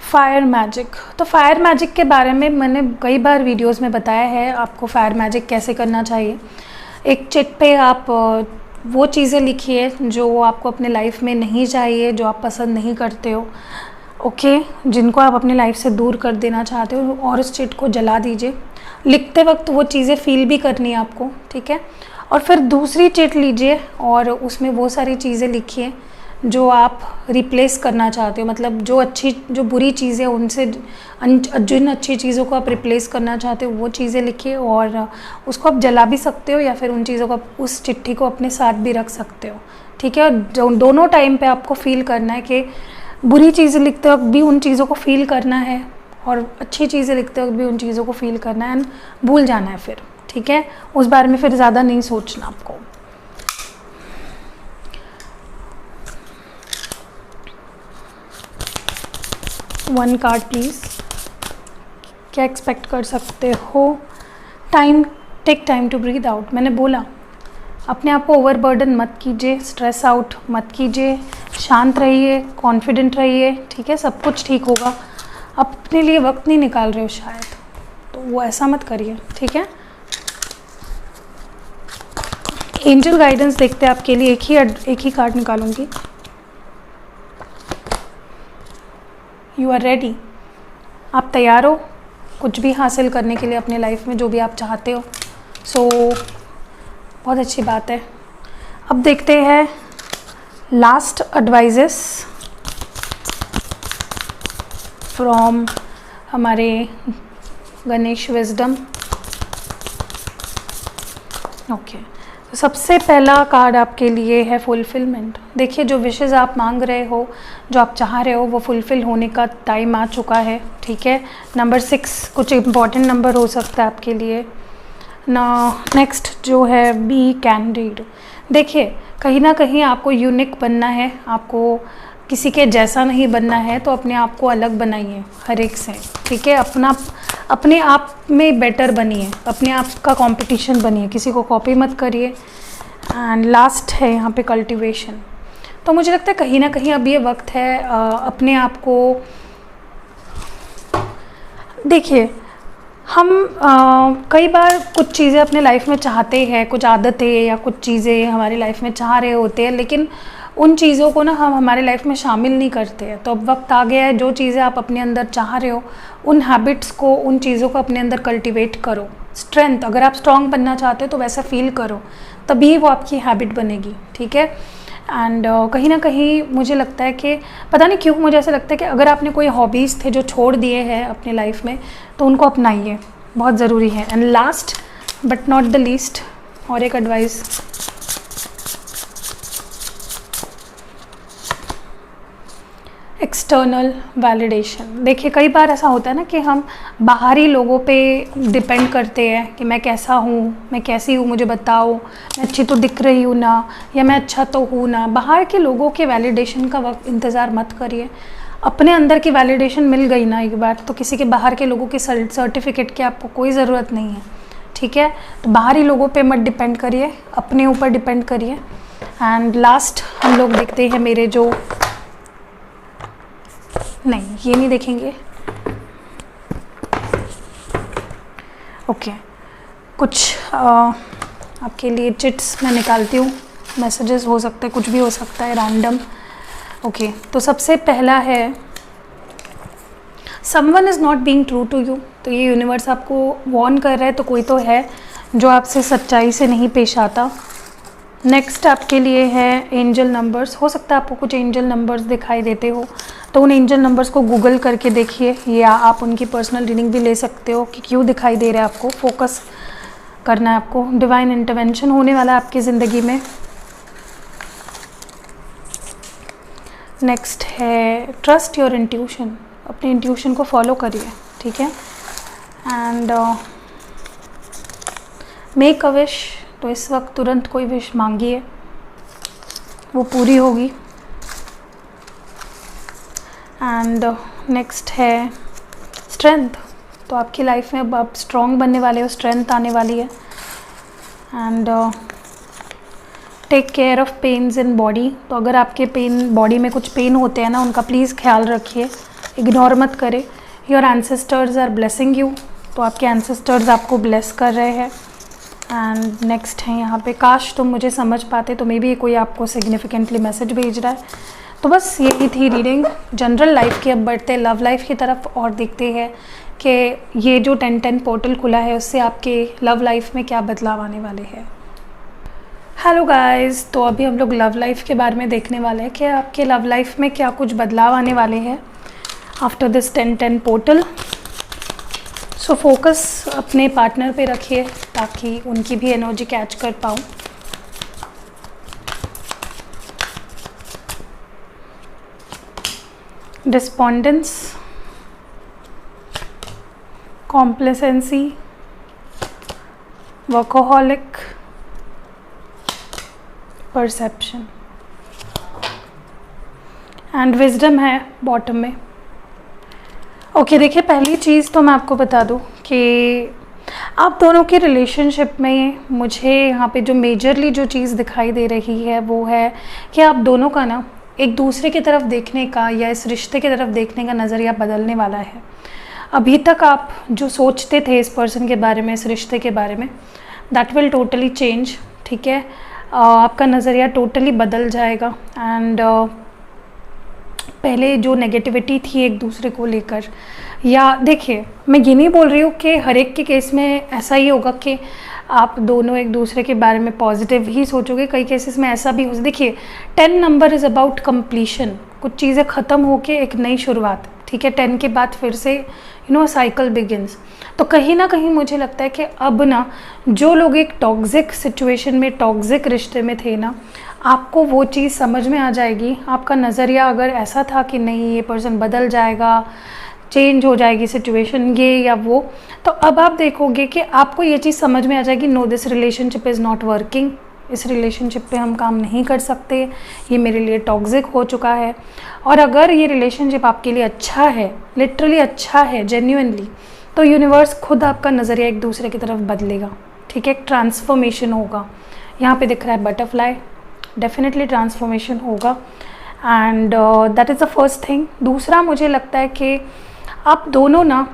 Fire magic. तो फायर मैजिक के बारे में मैंने कई बार वीडियोस में बताया है आपको, फायर मैजिक कैसे करना चाहिए। एक चिट पे आप वो चीज़ें लिखिए जो आपको अपने लाइफ में नहीं चाहिए, जो आप पसंद नहीं करते हो, ओके, जिनको आप अपनी लाइफ से दूर कर देना चाहते हो, और उस चिट को जला दीजिए। लिखते वक्त वो चीज़ें फील भी करनी है आपको, ठीक है। और फिर दूसरी चिट लीजिए और उसमें वो सारी चीज़ें लिखिए जो आप रिप्लेस करना चाहते हो, मतलब जो बुरी चीज़ें, उनसे जिन अच्छी चीज़ों को आप रिप्लेस करना चाहते हो वो चीज़ें लिखिए, और उसको आप जला भी सकते हो या फिर उन चीज़ों को, उस चिट्ठी को अपने साथ भी रख सकते हो, ठीक है। और दोनों टाइम पे आपको फील करना है कि बुरी चीज़ें लिखते वक्त भी उन चीज़ों को फील करना है, और अच्छी चीज़ें लिखते वक्त भी उन चीज़ों को फील करना है, एंड भूल जाना है फिर, ठीक है। उस बारे में फिर ज़्यादा नहीं सोचना आपको। One card please. क्या एक्सपेक्ट कर सकते हो? Time, take time to breathe out. मैंने बोला अपने आप को ओवरबर्डन मत कीजिए, स्ट्रेस आउट मत कीजिए, शांत रहिए, कॉन्फिडेंट रहिए, ठीक है। सब कुछ ठीक होगा। अपने लिए वक्त नहीं निकाल रहे हो शायद, तो वो ऐसा मत करिए, ठीक है। एंजल गाइडेंस देखते हैं आपके लिए। एक ही कार्ड निकालूंगी। You are ready. आप तैयार हो कुछ भी हासिल करने के लिए अपने लाइफ में, जो भी आप चाहते हो। सो बहुत अच्छी बात है। अब देखते हैं लास्ट एडवाइजेस फ्रॉम हमारे गणेश विजडम। ओके, तो सबसे पहला कार्ड आपके लिए है फुलफिलमेंट। देखिए जो विशेस आप मांग रहे हो, जो आप चाह रहे हो, वो फुलफिल होने का टाइम आ चुका है, ठीक है। नंबर 6 कुछ इम्पॉर्टेंट नंबर हो सकता है आपके लिए ना। नेक्स्ट जो है बी कैंडिड। देखिए कहीं ना कहीं आपको यूनिक बनना है, आपको किसी के जैसा नहीं बनना है, तो अपने आप को अलग बनाइए हर एक से, ठीक है। अपने आप में बेटर बनिए, अपने आप का कंपटीशन बनिए, किसी को कॉपी मत करिए। एंड लास्ट है यहाँ पे कल्टीवेशन। तो मुझे लगता है कहीं ना कहीं अब ये वक्त है अपने आप को, देखिए हम कई बार कुछ चीज़ें अपने लाइफ में चाहते हैं, कुछ आदतें या कुछ चीज़ें हमारी लाइफ में चाह रहे होते हैं, लेकिन उन चीज़ों को ना हम हमारे लाइफ में शामिल नहीं करते हैं। तो अब वक्त आ गया है, जो चीज़ें आप अपने अंदर चाह रहे हो, उन हैबिट्स को, उन चीज़ों को अपने अंदर कल्टीवेट करो। स्ट्रेंथ, अगर आप स्ट्रॉन्ग बनना चाहते हो तो वैसा फील करो, तभी वो आपकी हैबिट बनेगी, ठीक है। एंड कहीं ना कहीं मुझे लगता है कि पता नहीं क्यों मुझे ऐसा लगता है कि अगर आपने कोई हॉबीज़ थे जो छोड़ दिए हैं अपने लाइफ में, तो उनको अपनाइए, बहुत ज़रूरी है। And last but not the least, और एक एडवाइस एक्सटर्नल वैलिडेशन। देखिए कई बार ऐसा होता है ना कि हम बाहरी लोगों पे डिपेंड करते हैं कि मैं कैसा हूँ, मैं कैसी हूँ, मुझे बताओ, मैं अच्छी तो दिख रही हूँ ना, या मैं अच्छा तो हूँ ना। बाहर के लोगों के वैलिडेशन का वक्त इंतज़ार मत करिए, अपने अंदर की वैलिडेशन मिल गई ना एक बार, तो किसी के बाहर के लोगों के सर्टिफिकेट की आपको कोई ज़रूरत नहीं है, ठीक है। तो बाहरी लोगों पे मत डिपेंड करिए, अपने ऊपर डिपेंड करिए। एंड लास्ट हम लोग देखते हैं मेरे जो, नहीं ये नहीं देखेंगे, ओके कुछ आपके लिए चिट्स मैं निकालती हूँ, मैसेजेस हो सकते हैं, कुछ भी हो सकता है रैंडम। ओके तो सबसे पहला है someone is not being true to you. तो ये यूनिवर्स आपको वॉर्न कर रहा है, तो कोई तो है जो आपसे सच्चाई से नहीं पेश आता। नेक्स्ट आपके लिए है एंजल नंबर्स। हो सकता है आपको कुछ एंजल नंबर्स दिखाई देते हो, तो उन एंजल नंबर्स को गूगल करके देखिए, या आप उनकी पर्सनल रीडिंग भी ले सकते हो कि क्यों दिखाई दे रहा है आपको। फोकस करना है आपको, डिवाइन इंटरवेंशन होने वाला है आपकी ज़िंदगी में। नेक्स्ट है ट्रस्ट योर इंट्यूशन। अपने इंट्यूशन को फॉलो करिए, ठीक है। And make a wish. तो इस वक्त तुरंत कोई विश मांगिए, वो पूरी होगी। एंड नेक्स्ट है स्ट्रेंथ। तो आपकी लाइफ में अब आप स्ट्रॉन्ग बनने वाले हो, स्ट्रेंथ आने वाली है। And take care of pains in body. तो अगर आपके बॉडी में कुछ पेन होते हैं ना, उनका प्लीज़ ख्याल रखिए, इग्नोर मत करें। Your ancestors are blessing you. तो आपके एंसेस्टर्स आपको ब्लेस कर रहे हैं। एंड नेक्स्ट है यहाँ पे काश तुम मुझे समझ पाते। तो मे बी कोई आपको सिग्निफिकेंटली मैसेज भेज रहा है। तो बस यही थी रीडिंग जनरल लाइफ की। अब बढ़ते लव लाइफ की तरफ और देखते हैं कि ये जो 10-10 पोर्टल खुला है उससे आपके लव लाइफ में क्या बदलाव आने वाले हैं। हेलो गाइस, तो अभी हम लोग लव लाइफ के बारे में देखने वाले हैं कि आपके लव लाइफ में क्या कुछ बदलाव आने वाले हैं after this 10-10 portal. So focus अपने पार्टनर पे रखिए ताकि उनकी भी एनर्जी कैच कर पाऊँ। Despondence, complacency, workaholic, perception and wisdom है बॉटम में। ओके देखिए पहली चीज़ तो मैं आपको बता दूं कि आप दोनों के रिलेशनशिप में मुझे यहाँ पे जो मेजरली जो चीज़ दिखाई दे रही है वो है कि आप दोनों का ना एक दूसरे की तरफ देखने का या इस रिश्ते की तरफ देखने का नज़रिया बदलने वाला है। अभी तक आप जो सोचते थे इस पर्सन के बारे में, इस रिश्ते के बारे में, दैट विल टोटली चेंज, ठीक है। आपका नज़रिया टोटली बदल जाएगा। एंड पहले जो नेगेटिविटी थी एक दूसरे को लेकर, या देखिए मैं ये नहीं बोल रही हूँ कि हर एक के केस में ऐसा ही होगा कि आप दोनों एक दूसरे के बारे में पॉजिटिव ही सोचोगे। कई केसेस में ऐसा भी हो। देखिए 10 नंबर इज़ अबाउट कंप्लीशन। कुछ चीज़ें ख़त्म होके एक नई शुरुआत, ठीक है। 10 के बाद फिर से साइकिल बिगिंस। तो कहीं ना कहीं मुझे लगता है कि अब ना जो लोग एक टॉक्सिक सिचुएशन में, टॉक्सिक रिश्ते में थे ना, आपको वो चीज़ समझ में आ जाएगी। आपका नज़रिया अगर ऐसा था कि नहीं ये पर्सन बदल जाएगा, चेंज हो जाएगी सिचुएशन ये या वो, तो अब आप देखोगे कि आपको ये चीज़ समझ में आ जाएगी, no this relationship is not working. इस रिलेशनशिप पे हम काम नहीं कर सकते, ये मेरे लिए टॉक्सिक हो चुका है। और अगर ये रिलेशनशिप आपके लिए अच्छा है, लिटरली अच्छा है, जेन्युइनली, तो यूनिवर्स खुद आपका नज़रिया एक दूसरे की तरफ बदलेगा, ठीक है। एक ट्रांसफॉर्मेशन होगा। यहाँ पे दिख रहा है बटरफ्लाई, डेफिनेटली ट्रांसफॉर्मेशन होगा। And that is the first thing. दूसरा मुझे लगता है कि आप दोनों ना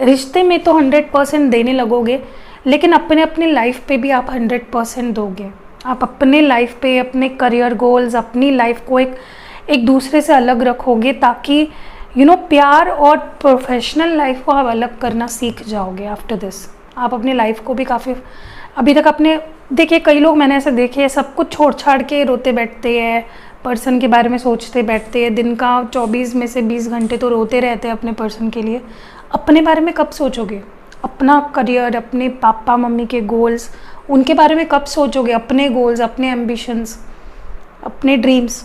रिश्ते में तो 100% देने लगोगे, लेकिन अपने अपने लाइफ पे भी आप 100% दोगे। आप अपने लाइफ पे, अपने करियर गोल्स, अपनी लाइफ को एक दूसरे से अलग रखोगे, ताकि प्यार और प्रोफेशनल लाइफ को आप अलग करना सीख जाओगे आफ्टर दिस। आप अपने लाइफ को भी काफ़ी, अभी तक अपने, देखिए कई लोग मैंने ऐसे देखे हैं, सब कुछ छोड़ छाड़ के रोते बैठते हैं, पर्सन के बारे में सोचते बैठते हैं। दिन का 24 में से 20 घंटे तो रोते रहते हैं अपने पर्सन के लिए। अपने बारे में कब सोचोगे? अपना करियर, अपने पापा मम्मी के गोल्स, उनके बारे में कब सोचोगे? अपने गोल्स, अपने एम्बिशंस, अपने ड्रीम्स।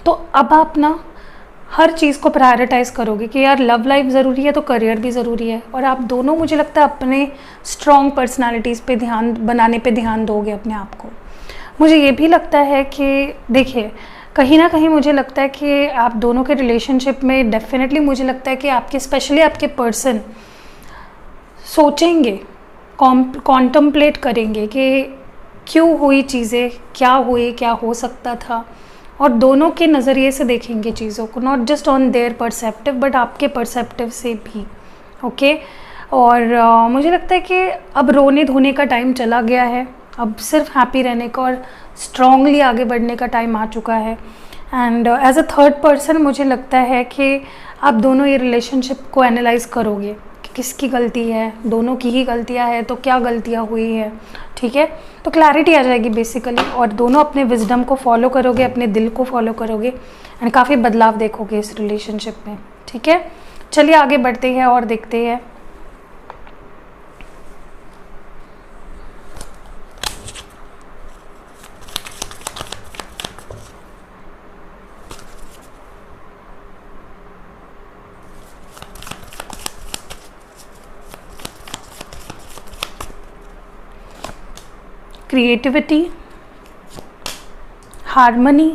तो अब आप ना हर चीज़ को प्रायोरिटाइज़ करोगे कि यार लव लाइफ ज़रूरी है तो करियर भी ज़रूरी है, और आप दोनों मुझे लगता है अपने स्ट्रॉन्ग पर्सनालिटीज़ पे ध्यान बनाने पे ध्यान दोगे अपने आप को। मुझे ये भी लगता है कि देखिए कहीं ना कहीं मुझे लगता है कि आप दोनों के रिलेशनशिप में डेफिनेटली मुझे लगता है कि आपके स्पेशली आपके पर्सन सोचेंगे, कॉन्टम्पलेट करेंगे कि क्यों हुई चीज़ें, क्या हुई, क्या हो सकता था, और दोनों के नज़रिए से देखेंगे चीज़ों को, not just on their perceptive but आपके परसेप्टिव से भी। ओके और मुझे लगता है कि अब रोने धोने का टाइम चला गया है, अब सिर्फ हैप्पी रहने का और स्ट्रांगली आगे बढ़ने का टाइम आ चुका है। And as a third person मुझे लगता है कि आप दोनों ये रिलेशनशिप को एनालाइज करोगे कि किसकी गलती है, दोनों की ही गलतियाँ हैं तो क्या गलतियाँ हुई है, ठीक है, तो क्लैरिटी आ जाएगी बेसिकली, और दोनों अपने विजडम को फॉलो करोगे, अपने दिल को फॉलो करोगे एंड काफ़ी बदलाव देखोगे इस रिलेशनशिप में। ठीक है, चलिए आगे बढ़ते हैं और देखते हैं। Creativity, harmony,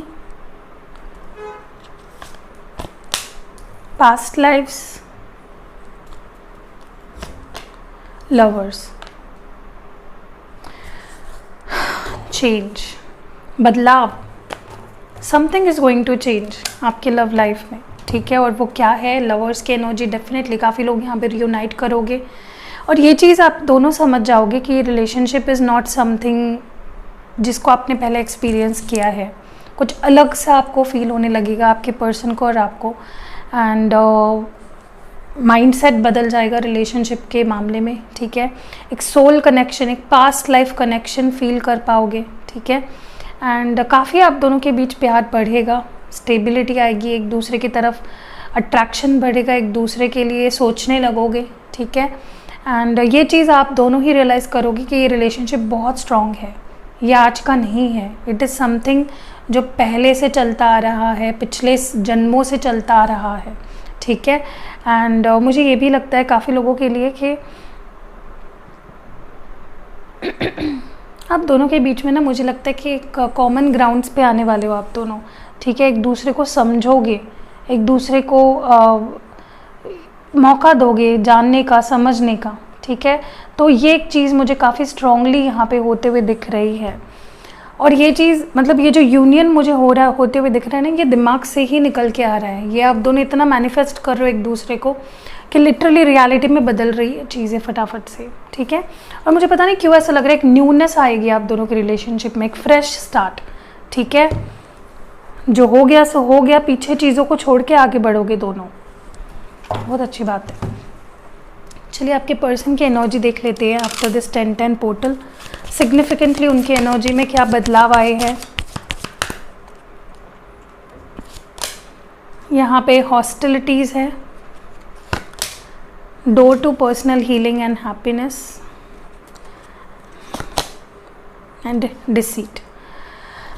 past lives, lovers, change, बदलाव, something is going to change आपके लव लाइफ में। ठीक है, और वो क्या है, लवर्स की एनर्जी डेफिनेटली काफ़ी लोग यहाँ पे रियूनाइट करोगे, और ये चीज़ आप दोनों समझ जाओगे कि रिलेशनशिप इज़ नॉट समथिंग जिसको आपने पहले एक्सपीरियंस किया है, कुछ अलग सा आपको फील होने लगेगा आपके पर्सन को और आपको, एंड माइंडसेट बदल जाएगा रिलेशनशिप के मामले में। ठीक है, एक सोल कनेक्शन, एक पास्ट लाइफ कनेक्शन फील कर पाओगे। ठीक है, एंड काफ़ी आप दोनों के बीच प्यार बढ़ेगा, स्टेबिलिटी आएगी, एक दूसरे की तरफ अट्रैक्शन बढ़ेगा, एक दूसरे के लिए सोचने लगोगे। ठीक है, एंड ये चीज़ आप दोनों ही रियलाइज़ करोगे कि ये रिलेशनशिप बहुत स्ट्रॉन्ग है, ये आज का नहीं है, इट इज़ समथिंग जो पहले से चलता आ रहा है, पिछले जन्मों से चलता आ रहा है। ठीक है, एंड मुझे ये भी लगता है काफ़ी लोगों के लिए कि आप दोनों के बीच में ना मुझे लगता है कि एक कॉमन ग्राउंड्स पे आने वाले हो आप दोनों। ठीक है, एक दूसरे को समझोगे, एक दूसरे को मौका दोगे जानने का, समझने का। ठीक है, तो ये एक चीज़ मुझे काफ़ी स्ट्रांगली यहाँ पे होते हुए दिख रही है, और ये चीज़ मतलब ये जो यूनियन मुझे होते हुए दिख रहा है ना, ये दिमाग से ही निकल के आ रहा है। ये आप दोनों इतना मैनिफेस्ट कर रहे हो एक दूसरे को कि लिटरली रियलिटी में बदल रही है चीज़ें फटाफट से। ठीक है, और मुझे पता नहीं क्यों ऐसा लग रहा है एक न्यूनेस आएगी आप दोनों के रिलेशनशिप में, एक फ्रेश स्टार्ट। ठीक है, जो हो गया सो हो गया, पीछे चीज़ों को छोड़ के आगे बढ़ोगे दोनों, बहुत अच्छी बात है। चलिए आपके पर्सन की एनर्जी देख लेते हैं आफ्टर दिस 10-10 पोर्टल। सिग्निफिकेंटली उनकी एनर्जी में क्या बदलाव आए हैं। यहाँ पे हॉस्टिलिटीज़ है, door to personal healing and happiness, and deceit.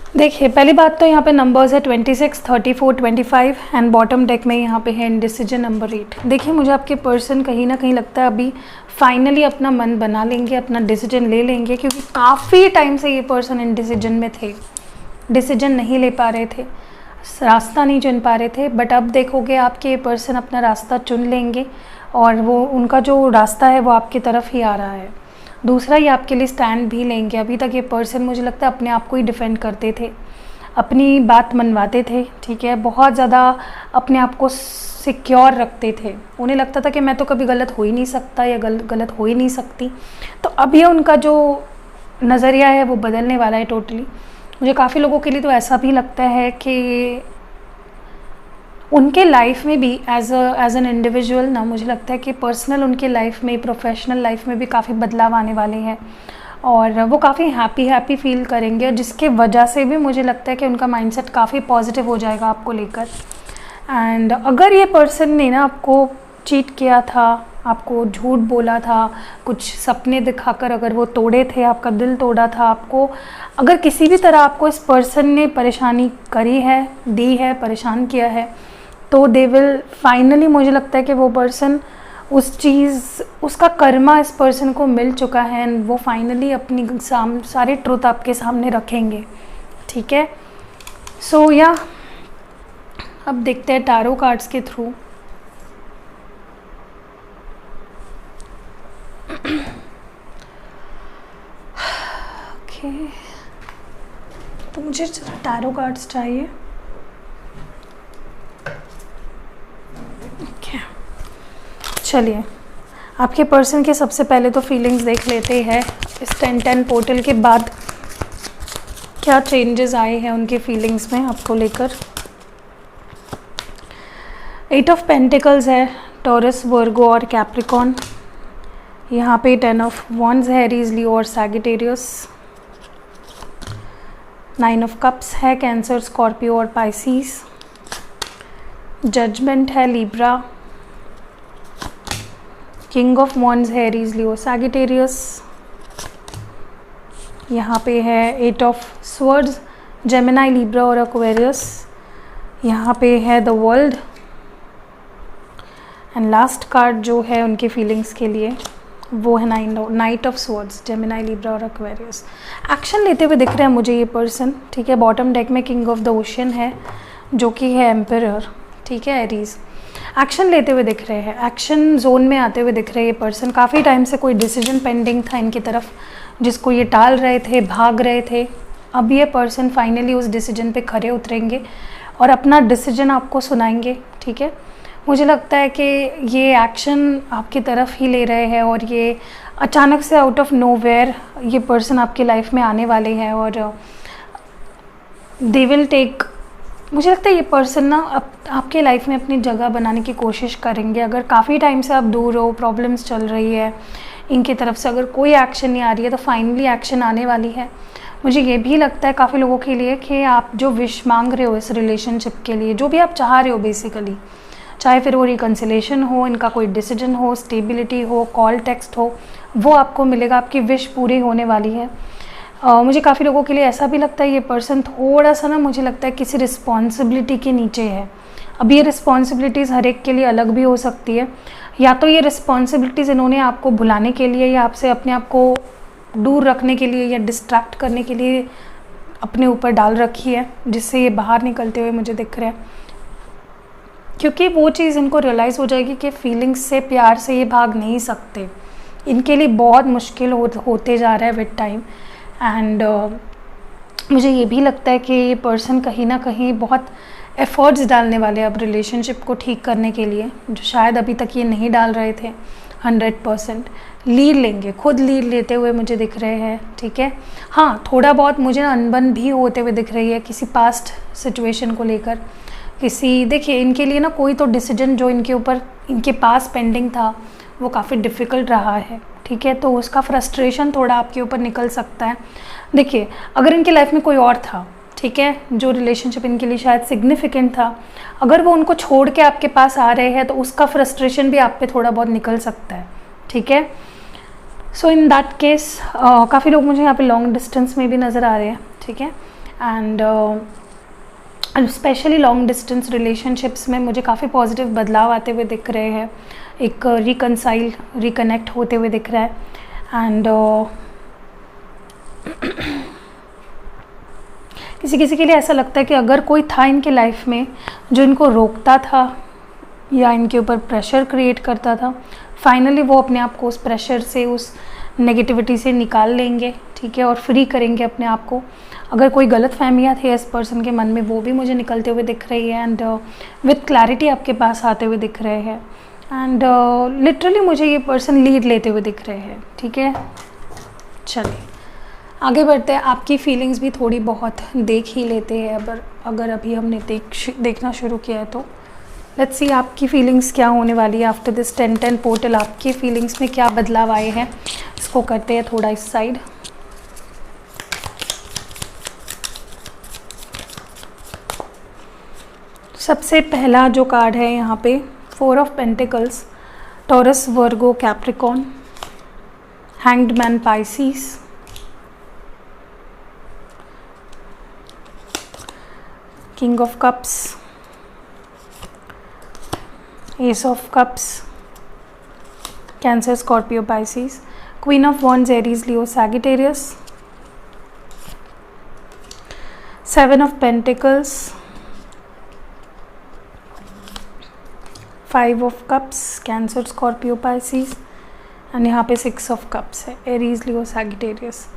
देखिए पहली बात तो यहाँ पे नंबर्स है 26, 34, 25 एंड बॉटम डेक में यहाँ पे है इंडिसीजन नंबर 8। देखिए मुझे आपके पर्सन कहीं ना कहीं लगता है अभी फाइनली अपना मन बना लेंगे, अपना डिसीजन ले लेंगे, क्योंकि काफ़ी टाइम से ये पर्सन इंडिसीजन में थे, डिसीजन नहीं ले पा रहे थे, रास्ता नहीं चुन पा रहे थे। बट अब देखोगे आपके ये पर्सन अपना रास्ता चुन लेंगे, और वो उनका जो रास्ता है वो आपकी तरफ ही आ रहा है। दूसरा, ये आपके लिए स्टैंड भी लेंगे। अभी तक ये पर्सन मुझे लगता है अपने आप को ही डिफेंड करते थे, अपनी बात मनवाते थे। ठीक है, बहुत ज़्यादा अपने आप को सिक्योर रखते थे, उन्हें लगता था कि मैं तो कभी गलत हो ही नहीं सकता या गलत हो ही नहीं सकती। तो अब ये उनका जो नज़रिया है वो बदलने वाला है टोटली। मुझे काफ़ी लोगों के लिए तो ऐसा भी लगता है कि उनके लाइफ में भी एज एन इंडिविजुअल ना, मुझे लगता है कि पर्सनल उनके लाइफ में, प्रोफेशनल लाइफ में भी काफ़ी बदलाव आने वाले हैं, और वो काफ़ी हैप्पी फील करेंगे, और जिसके वजह से भी मुझे लगता है कि उनका माइंडसेट काफ़ी पॉजिटिव हो जाएगा आपको लेकर। एंड अगर ये पर्सन ने ना आपको चीट किया था, आपको झूठ बोला था, कुछ सपने दिखाकर अगर वो तोड़े थे, आपका दिल तोड़ा था, आपको अगर किसी भी तरह आपको इस पर्सन ने परेशानी करी है, दी है, परेशान किया है, तो दे विल फाइनली, मुझे लगता है कि वो पर्सन उस चीज़, उसका कर्मा इस पर्सन को मिल चुका है एंड वो फाइनली अपनी सारे ट्रुथ आपके सामने रखेंगे, ठीक है। सो या अब देखते हैं टैरो कार्ड्स के थ्रू। ओके, तो मुझे टैरो कार्ड्स चाहिए। ओके, चलिए आपके पर्सन के सबसे पहले तो फीलिंग्स देख लेते हैं इस 10-10 पोर्टल के बाद क्या चेंजेस आए हैं उनके फीलिंग्स में आपको लेकर। 8 ऑफ पेंटिकल्स है, टॉरस, वर्गो और कैप्रिकॉन। यहाँ पे 10 ऑफ वॉन्ड्स है, एरीज, लियो और सैजिटेरियस। 9 ऑफ कप्स है, कैंसर, स्कॉर्पियो और पाइसिस। जजमेंट है, लिब्रा। किंग ऑफ वॉन्ड्स है, एरीज, लियो, सैजिटेरियस। यहाँ पे है 8 ऑफ स्वर्ड्स, जेमिनाई, लिब्रा और एक्वेरियस। यहाँ पे है the world. And last card जो है उनके फीलिंग्स के लिए वो है night of swords, Gemini, Libra और एक्वेरियस। एक्शन लेते हुए दिख रहे हैं मुझे ये पर्सन, ठीक है। बॉटम डेक में किंग ऑफ द ओशन है जो कि है एम्परर, ठीक है, एरीज। एक्शन लेते हुए दिख रहे हैं, एक्शन जोन में आते हुए दिख रहे हैं ये पर्सन। काफ़ी टाइम से कोई डिसीजन पेंडिंग था इनकी तरफ जिसको ये टाल रहे थे, भाग रहे थे। अब ये पर्सन फाइनली उस डिसीजन पे खरे उतरेंगे और अपना डिसीजन आपको सुनाएंगे, ठीक है। मुझे लगता है कि ये एक्शन आपकी तरफ ही ले रहे हैं और ये अचानक से आउट ऑफ नोवेयर ये पर्सन आपकी लाइफ में आने वाले हैं और दे विल टेक, मुझे लगता है ये पर्सन ना आपके लाइफ में अपनी जगह बनाने की कोशिश करेंगे। अगर काफ़ी टाइम से आप दूर हो, प्रॉब्लम्स चल रही है इनकी तरफ से, अगर कोई एक्शन नहीं आ रही है तो फाइनली एक्शन आने वाली है। मुझे ये भी लगता है काफ़ी लोगों के लिए कि आप जो विश मांग रहे हो इस रिलेशनशिप के लिए, जो भी आप चाह रहे हो बेसिकली, चाहे फिर वो रिकन्सिलेशन हो, इनका कोई डिसीजन हो, स्टेबिलिटी हो, कॉल टेक्स्ट हो, वो आपको मिलेगा। आपकी विश पूरी होने वाली है। मुझे काफ़ी लोगों के लिए ऐसा भी लगता है ये पर्सन थोड़ा सा ना, मुझे लगता है किसी रिस्पॉन्सिबिलिटी के नीचे है। अब ये रिस्पॉन्सिबिलिटीज़ हर एक के लिए अलग भी हो सकती है। या तो ये रिस्पॉन्सिबिलिटीज़ इन्होंने आपको भुलाने के लिए या आपसे अपने आप को दूर रखने के लिए या डिस्ट्रैक्ट करने के लिए अपने ऊपर डाल रखी है, जिससे ये बाहर निकलते हुए मुझे दिख रहे हैं। क्योंकि वो चीज़ इनको रियलाइज़ हो जाएगी कि फीलिंग्स से, प्यार से ये भाग नहीं सकते। इनके लिए बहुत मुश्किल होते जा रहा है विद टाइम। एंड मुझे ये भी लगता है कि ये पर्सन कहीं ना कहीं बहुत एफर्ट्स डालने वाले हैं अब रिलेशनशिप को ठीक करने के लिए, जो शायद अभी तक ये नहीं डाल रहे थे। 100% लीड लेंगे, खुद लीड लेते हुए मुझे दिख रहे हैं, ठीक है। हाँ, थोड़ा बहुत मुझे अनबन भी होते हुए दिख रही है किसी पास्ट सिचुएशन को लेकर। देखिए इनके लिए ना कोई तो डिसीजन जो इनके ऊपर, इनके पास पेंडिंग था वो काफ़ी डिफ़िकल्ट रहा है, ठीक है। तो उसका फ्रस्ट्रेशन थोड़ा आपके ऊपर निकल सकता है। देखिए अगर इनकी लाइफ में कोई और था, ठीक है, जो रिलेशनशिप इनके लिए शायद सिग्निफिकेंट था, अगर वो उनको छोड़ के आपके पास आ रहे हैं तो उसका फ्रस्ट्रेशन भी आप पे थोड़ा बहुत निकल सकता है, ठीक है। सो इन दैट केस काफ़ी लोग मुझे यहाँ पे लॉन्ग डिस्टेंस में भी नज़र आ रहे हैं, ठीक है। And specially long distance relationships में मुझे काफ़ी पॉजिटिव बदलाव आते हुए दिख रहे हैं। एक रिकनेक्ट होते हुए दिख रहा है। एंड किसी किसी के लिए ऐसा लगता है कि अगर कोई था इनके लाइफ में जो इनको रोकता था या इनके ऊपर प्रेशर क्रिएट करता था, फाइनली वो अपने आप को उस प्रेशर से, उस नेगेटिविटी से निकाल लेंगे, ठीक है, और फ्री करेंगे अपने आप को। अगर कोई गलत फहमियाँ थी इस पर्सन के मन में, वो भी मुझे निकलते हुए दिख रही है। एंड विथ क्लैरिटी आपके पास आते हुए दिख रहे हैं। एंड लिटरली मुझे ये पर्सन लीड लेते हुए दिख रहे हैं, ठीक है। चलिए आगे बढ़ते हैं। आपकी फीलिंग्स भी थोड़ी बहुत देख ही लेते हैं अगर अभी हमने देखना शुरू किया है तो। लेट्स सी आपकी फीलिंग्स क्या होने वाली है आफ्टर दिस 10-10 पोर्टल। आपकी फीलिंग्स में क्या बदलाव आए हैं, इसको करते हैं थोड़ा इस साइड। सबसे पहला जो कार्ड है यहाँ पे 4 of pentacles, taurus, Virgo, Capricorn, hanged man, Pisces, king of cups, S of cups, cancer, Scorpio, Pisces, queen of wands, Aries, Leo, Sagittarius, seven of pentacles, five of cups, cancer, Scorpio, Pisces, and यहाँ पे six of cups है, Aries, Leo, Sagittarius.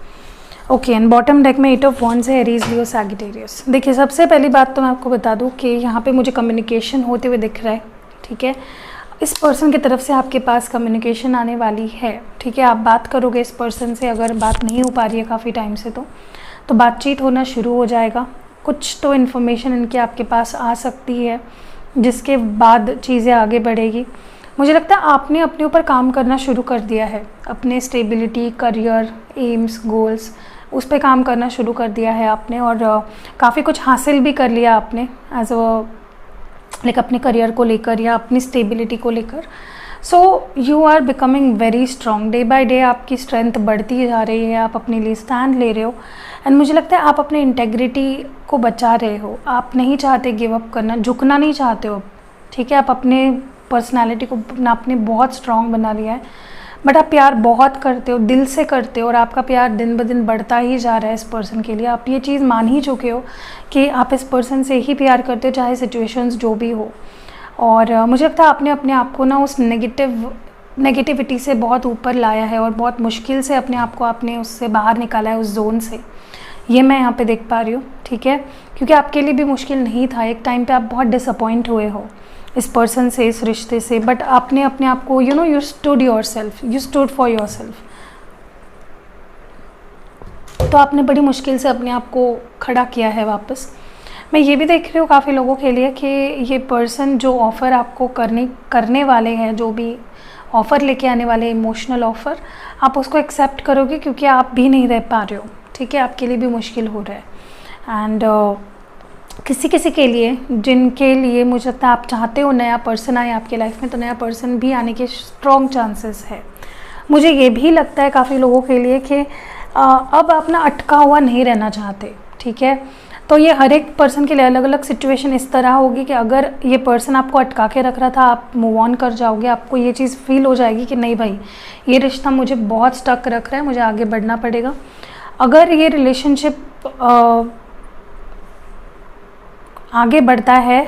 Okay, and bottom deck में eight of wands है, Aries, लियो, Sagittarius. देखिए, सबसे पहली बात तो मैं आपको बता दूँ कि यहाँ पे मुझे कम्युनिकेशन होते हुए दिख रहा है, ठीक है। इस पर्सन की तरफ से आपके पास कम्युनिकेशन आने वाली है, ठीक है। आप बात करोगे इस पर्सन से, अगर बात नहीं हो पा रही है काफ़ी टाइम से तो बातचीत होना शुरू हो जाएगा। कुछ तो इन्फॉर्मेशन इनके आपके पास आ सकती है, जिसके बाद चीज़ें आगे बढ़ेगी। मुझे लगता है आपने अपने ऊपर काम करना शुरू कर दिया है, अपने स्टेबिलिटी, करियर, एम्स, गोल्स, उस पर काम करना शुरू कर दिया है आपने, और काफ़ी कुछ हासिल भी कर लिया आपने एज अ लाइक अपने करियर को लेकर या अपनी स्टेबिलिटी को लेकर। So you are becoming very strong, day by day आपकी स्ट्रेंथ बढ़ती जा रही है, आप अपने लिए स्टैंड ले रहे हो, एंड मुझे लगता है आप अपने इंटेग्रिटी को बचा रहे हो। आप नहीं चाहते गिव अप करना, झुकना नहीं चाहते हो, ठीक है। आप अपने पर्सनालिटी को आपने बहुत स्ट्रॉन्ग बना लिया है, बट आप प्यार बहुत करते हो, दिल से करते हो, और आपका प्यार दिन ब दिन बढ़ता ही जा रहा है इस पर्सन के लिए। आप ये चीज़ मान ही चुके हो कि आप इस पर्सन से ही प्यार करते हो, चाहे सिचुएशंस जो भी हो। और मुझे लगता है आपने अपने आप को ना उस नेगेटिविटी से बहुत ऊपर लाया है, और बहुत मुश्किल से अपने आप को आपने उससे बाहर निकाला है, उस जोन से। ये मैं यहाँ पे देख पा रही हूँ, ठीक है, क्योंकि आपके लिए भी मुश्किल नहीं था। एक टाइम पे आप बहुत डिसअपॉइंट हुए हो इस पर्सन से, इस रिश्ते से, बट आपने अपने आप को you stood your self, you stood for your self. तो आपने बड़ी मुश्किल से अपने आप को खड़ा किया है वापस। मैं ये भी देख रही हूँ काफ़ी लोगों के लिए कि ये पर्सन जो ऑफ़र आपको करने वाले हैं, जो भी ऑफ़र लेके आने वाले इमोशनल ऑफ़र, आप उसको एक्सेप्ट करोगे, क्योंकि आप भी नहीं रह पा रहे हो, ठीक है। आपके लिए भी मुश्किल हो रहा है। एंड किसी के लिए, जिनके लिए मुझे लगता है आप चाहते हो नया पर्सन आए आपके लाइफ में, तो नया पर्सन भी आने के स्ट्रॉन्ग चांसेस है। मुझे ये भी लगता है काफ़ी लोगों के लिए कि अब आप ना अटका हुआ नहीं रहना चाहते, ठीक है। तो ये हर एक पर्सन के लिए अलग अलग सिचुएशन इस तरह होगी कि अगर ये पर्सन आपको अटका के रख रहा था, आप मूव ऑन कर जाओगे, आपको ये चीज़ फील हो जाएगी कि नहीं भाई, ये रिश्ता मुझे बहुत स्टक रख रहा है, मुझे आगे बढ़ना पड़ेगा। अगर ये रिलेशनशिप आगे बढ़ता है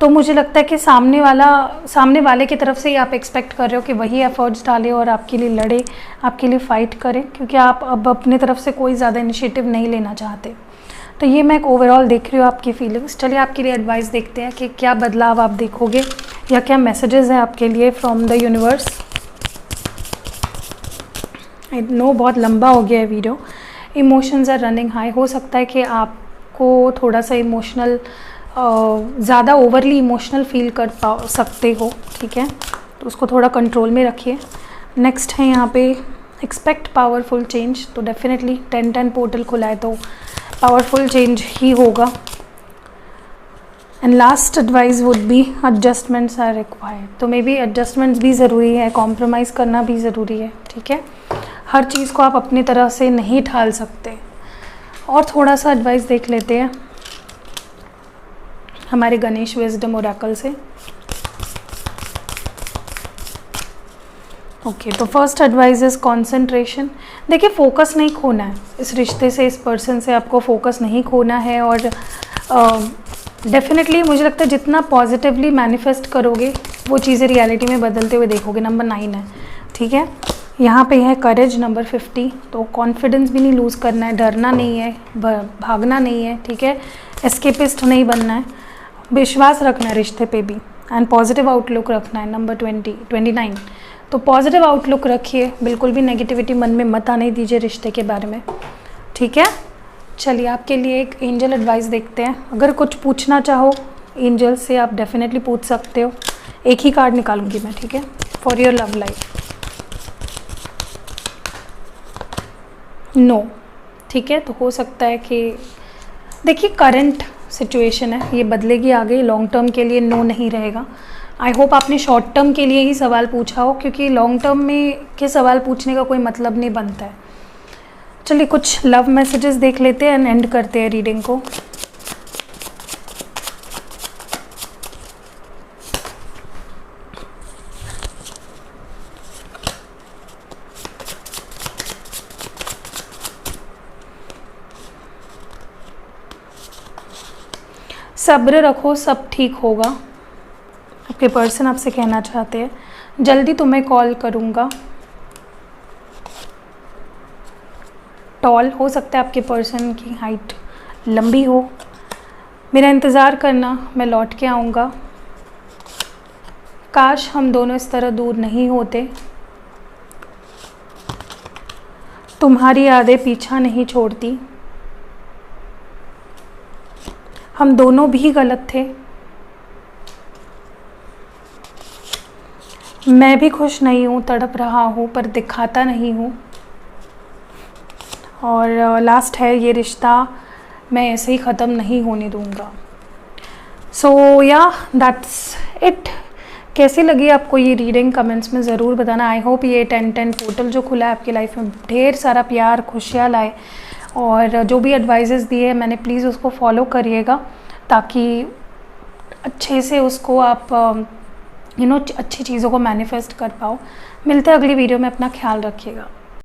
तो मुझे लगता है कि सामने वाले की तरफ से ही आप एक्सपेक्ट कर रहे हो कि वही एफर्ट्स डाले और आपके लिए लड़े, आपके लिए फ़ाइट करें, क्योंकि आप अब अपने तरफ से कोई ज़्यादा इनिशिएटिव नहीं लेना चाहते। तो ये मैं एक ओवरऑल देख रही हूँ आपकी फीलिंग्स। चलिए आपके लिए एडवाइस देखते हैं कि क्या बदलाव आप देखोगे या क्या मैसेजेस हैं आपके लिए from the universe. I know बहुत लंबा हो गया है video. Emotions are running high. हो सकता है कि आपको थोड़ा सा इमोशनल, ज़्यादा ओवरली इमोशनल फील कर सकते हो, ठीक है, तो उसको थोड़ा कंट्रोल में रखिए। नेक्स्ट है यहाँ पे एक्सपेक्ट पावरफुल चेंज। तो डेफिनेटली 10-10 पोर्टल खुला है तो पावरफुल चेंज ही होगा। And last advice would be adjustments are required. तो मे बी एडजस्टमेंट्स भी ज़रूरी है, कॉम्प्रोमाइज़ करना भी ज़रूरी है, ठीक है। हर चीज़ को आप अपनी तरह से नहीं ढाल सकते। और थोड़ा सा एडवाइस देख लेते हैं हमारे गणेश विजडम ओरेकल से। ओके, तो फर्स्ट एडवाइस इज कंसंट्रेशन। देखिए, फोकस नहीं खोना है इस रिश्ते से, इस पर्सन से आपको फोकस नहीं खोना है। और डेफिनेटली मुझे लगता है जितना पॉजिटिवली मैनिफेस्ट करोगे वो चीज़ें रियलिटी में बदलते हुए देखोगे। नंबर 9 है, ठीक है। यहाँ पे है करेज नंबर 50। तो कॉन्फिडेंस भी नहीं लूज़ करना है, डरना नहीं है, भागना नहीं है, ठीक है, एस्केपिस्ट नहीं बनना है, विश्वास रखना है रिश्ते पे भी, एंड पॉजिटिव आउटलुक रखना है। नंबर 29। तो पॉजिटिव आउटलुक रखिए, बिल्कुल भी नेगेटिविटी मन में मत आने दीजिए रिश्ते के बारे में, ठीक है। चलिए आपके लिए एक एंजल एडवाइस देखते हैं। अगर कुछ पूछना चाहो एंजल से आप डेफिनेटली पूछ सकते हो। एक ही कार्ड निकालूंगी मैं, ठीक है, for your love life. No, ठीक है। तो हो सकता है कि देखिए करंट सिचुएशन है, ये बदलेगी आगे, लॉन्ग टर्म के लिए नो नहीं रहेगा। आई होप आपने शॉर्ट टर्म के लिए ही सवाल पूछा हो, क्योंकि लॉन्ग टर्म में के सवाल पूछने का कोई मतलब नहीं बनता है। चलिए कुछ लव मैसेजेस देख लेते हैं एंड एंड करते हैं रीडिंग को। सब्र रखो, सब ठीक होगा। आपके पर्सन आपसे कहना चाहते हैं जल्दी तुम्हें कॉल करूँगा। टॉल हो सकता है आपके पर्सन की हाइट लंबी हो। मेरा इंतज़ार करना, मैं लौट के आऊँगा। काश हम दोनों इस तरह दूर नहीं होते। तुम्हारी यादें पीछा नहीं छोड़ती। हम दोनों भी गलत थे। मैं भी खुश नहीं हूँ, तड़प रहा हूँ पर दिखाता नहीं हूँ। और लास्ट है, ये रिश्ता मैं ऐसे ही ख़त्म नहीं होने दूँगा। सो या दैट्स इट। कैसी लगी आपको ये रीडिंग कमेंट्स में ज़रूर बताना। आई होप ये 10-10 पोर्टल जो खुला है आपकी लाइफ में ढेर सारा प्यार खुशियाँ लाए, और जो भी एडवाइजेस दिए मैंने प्लीज़ उसको फॉलो करिएगा, ताकि अच्छे से उसको आप अच्छी चीज़ों को मैनिफेस्ट कर पाओ। मिलते हैं अगली वीडियो में, अपना ख्याल रखिएगा।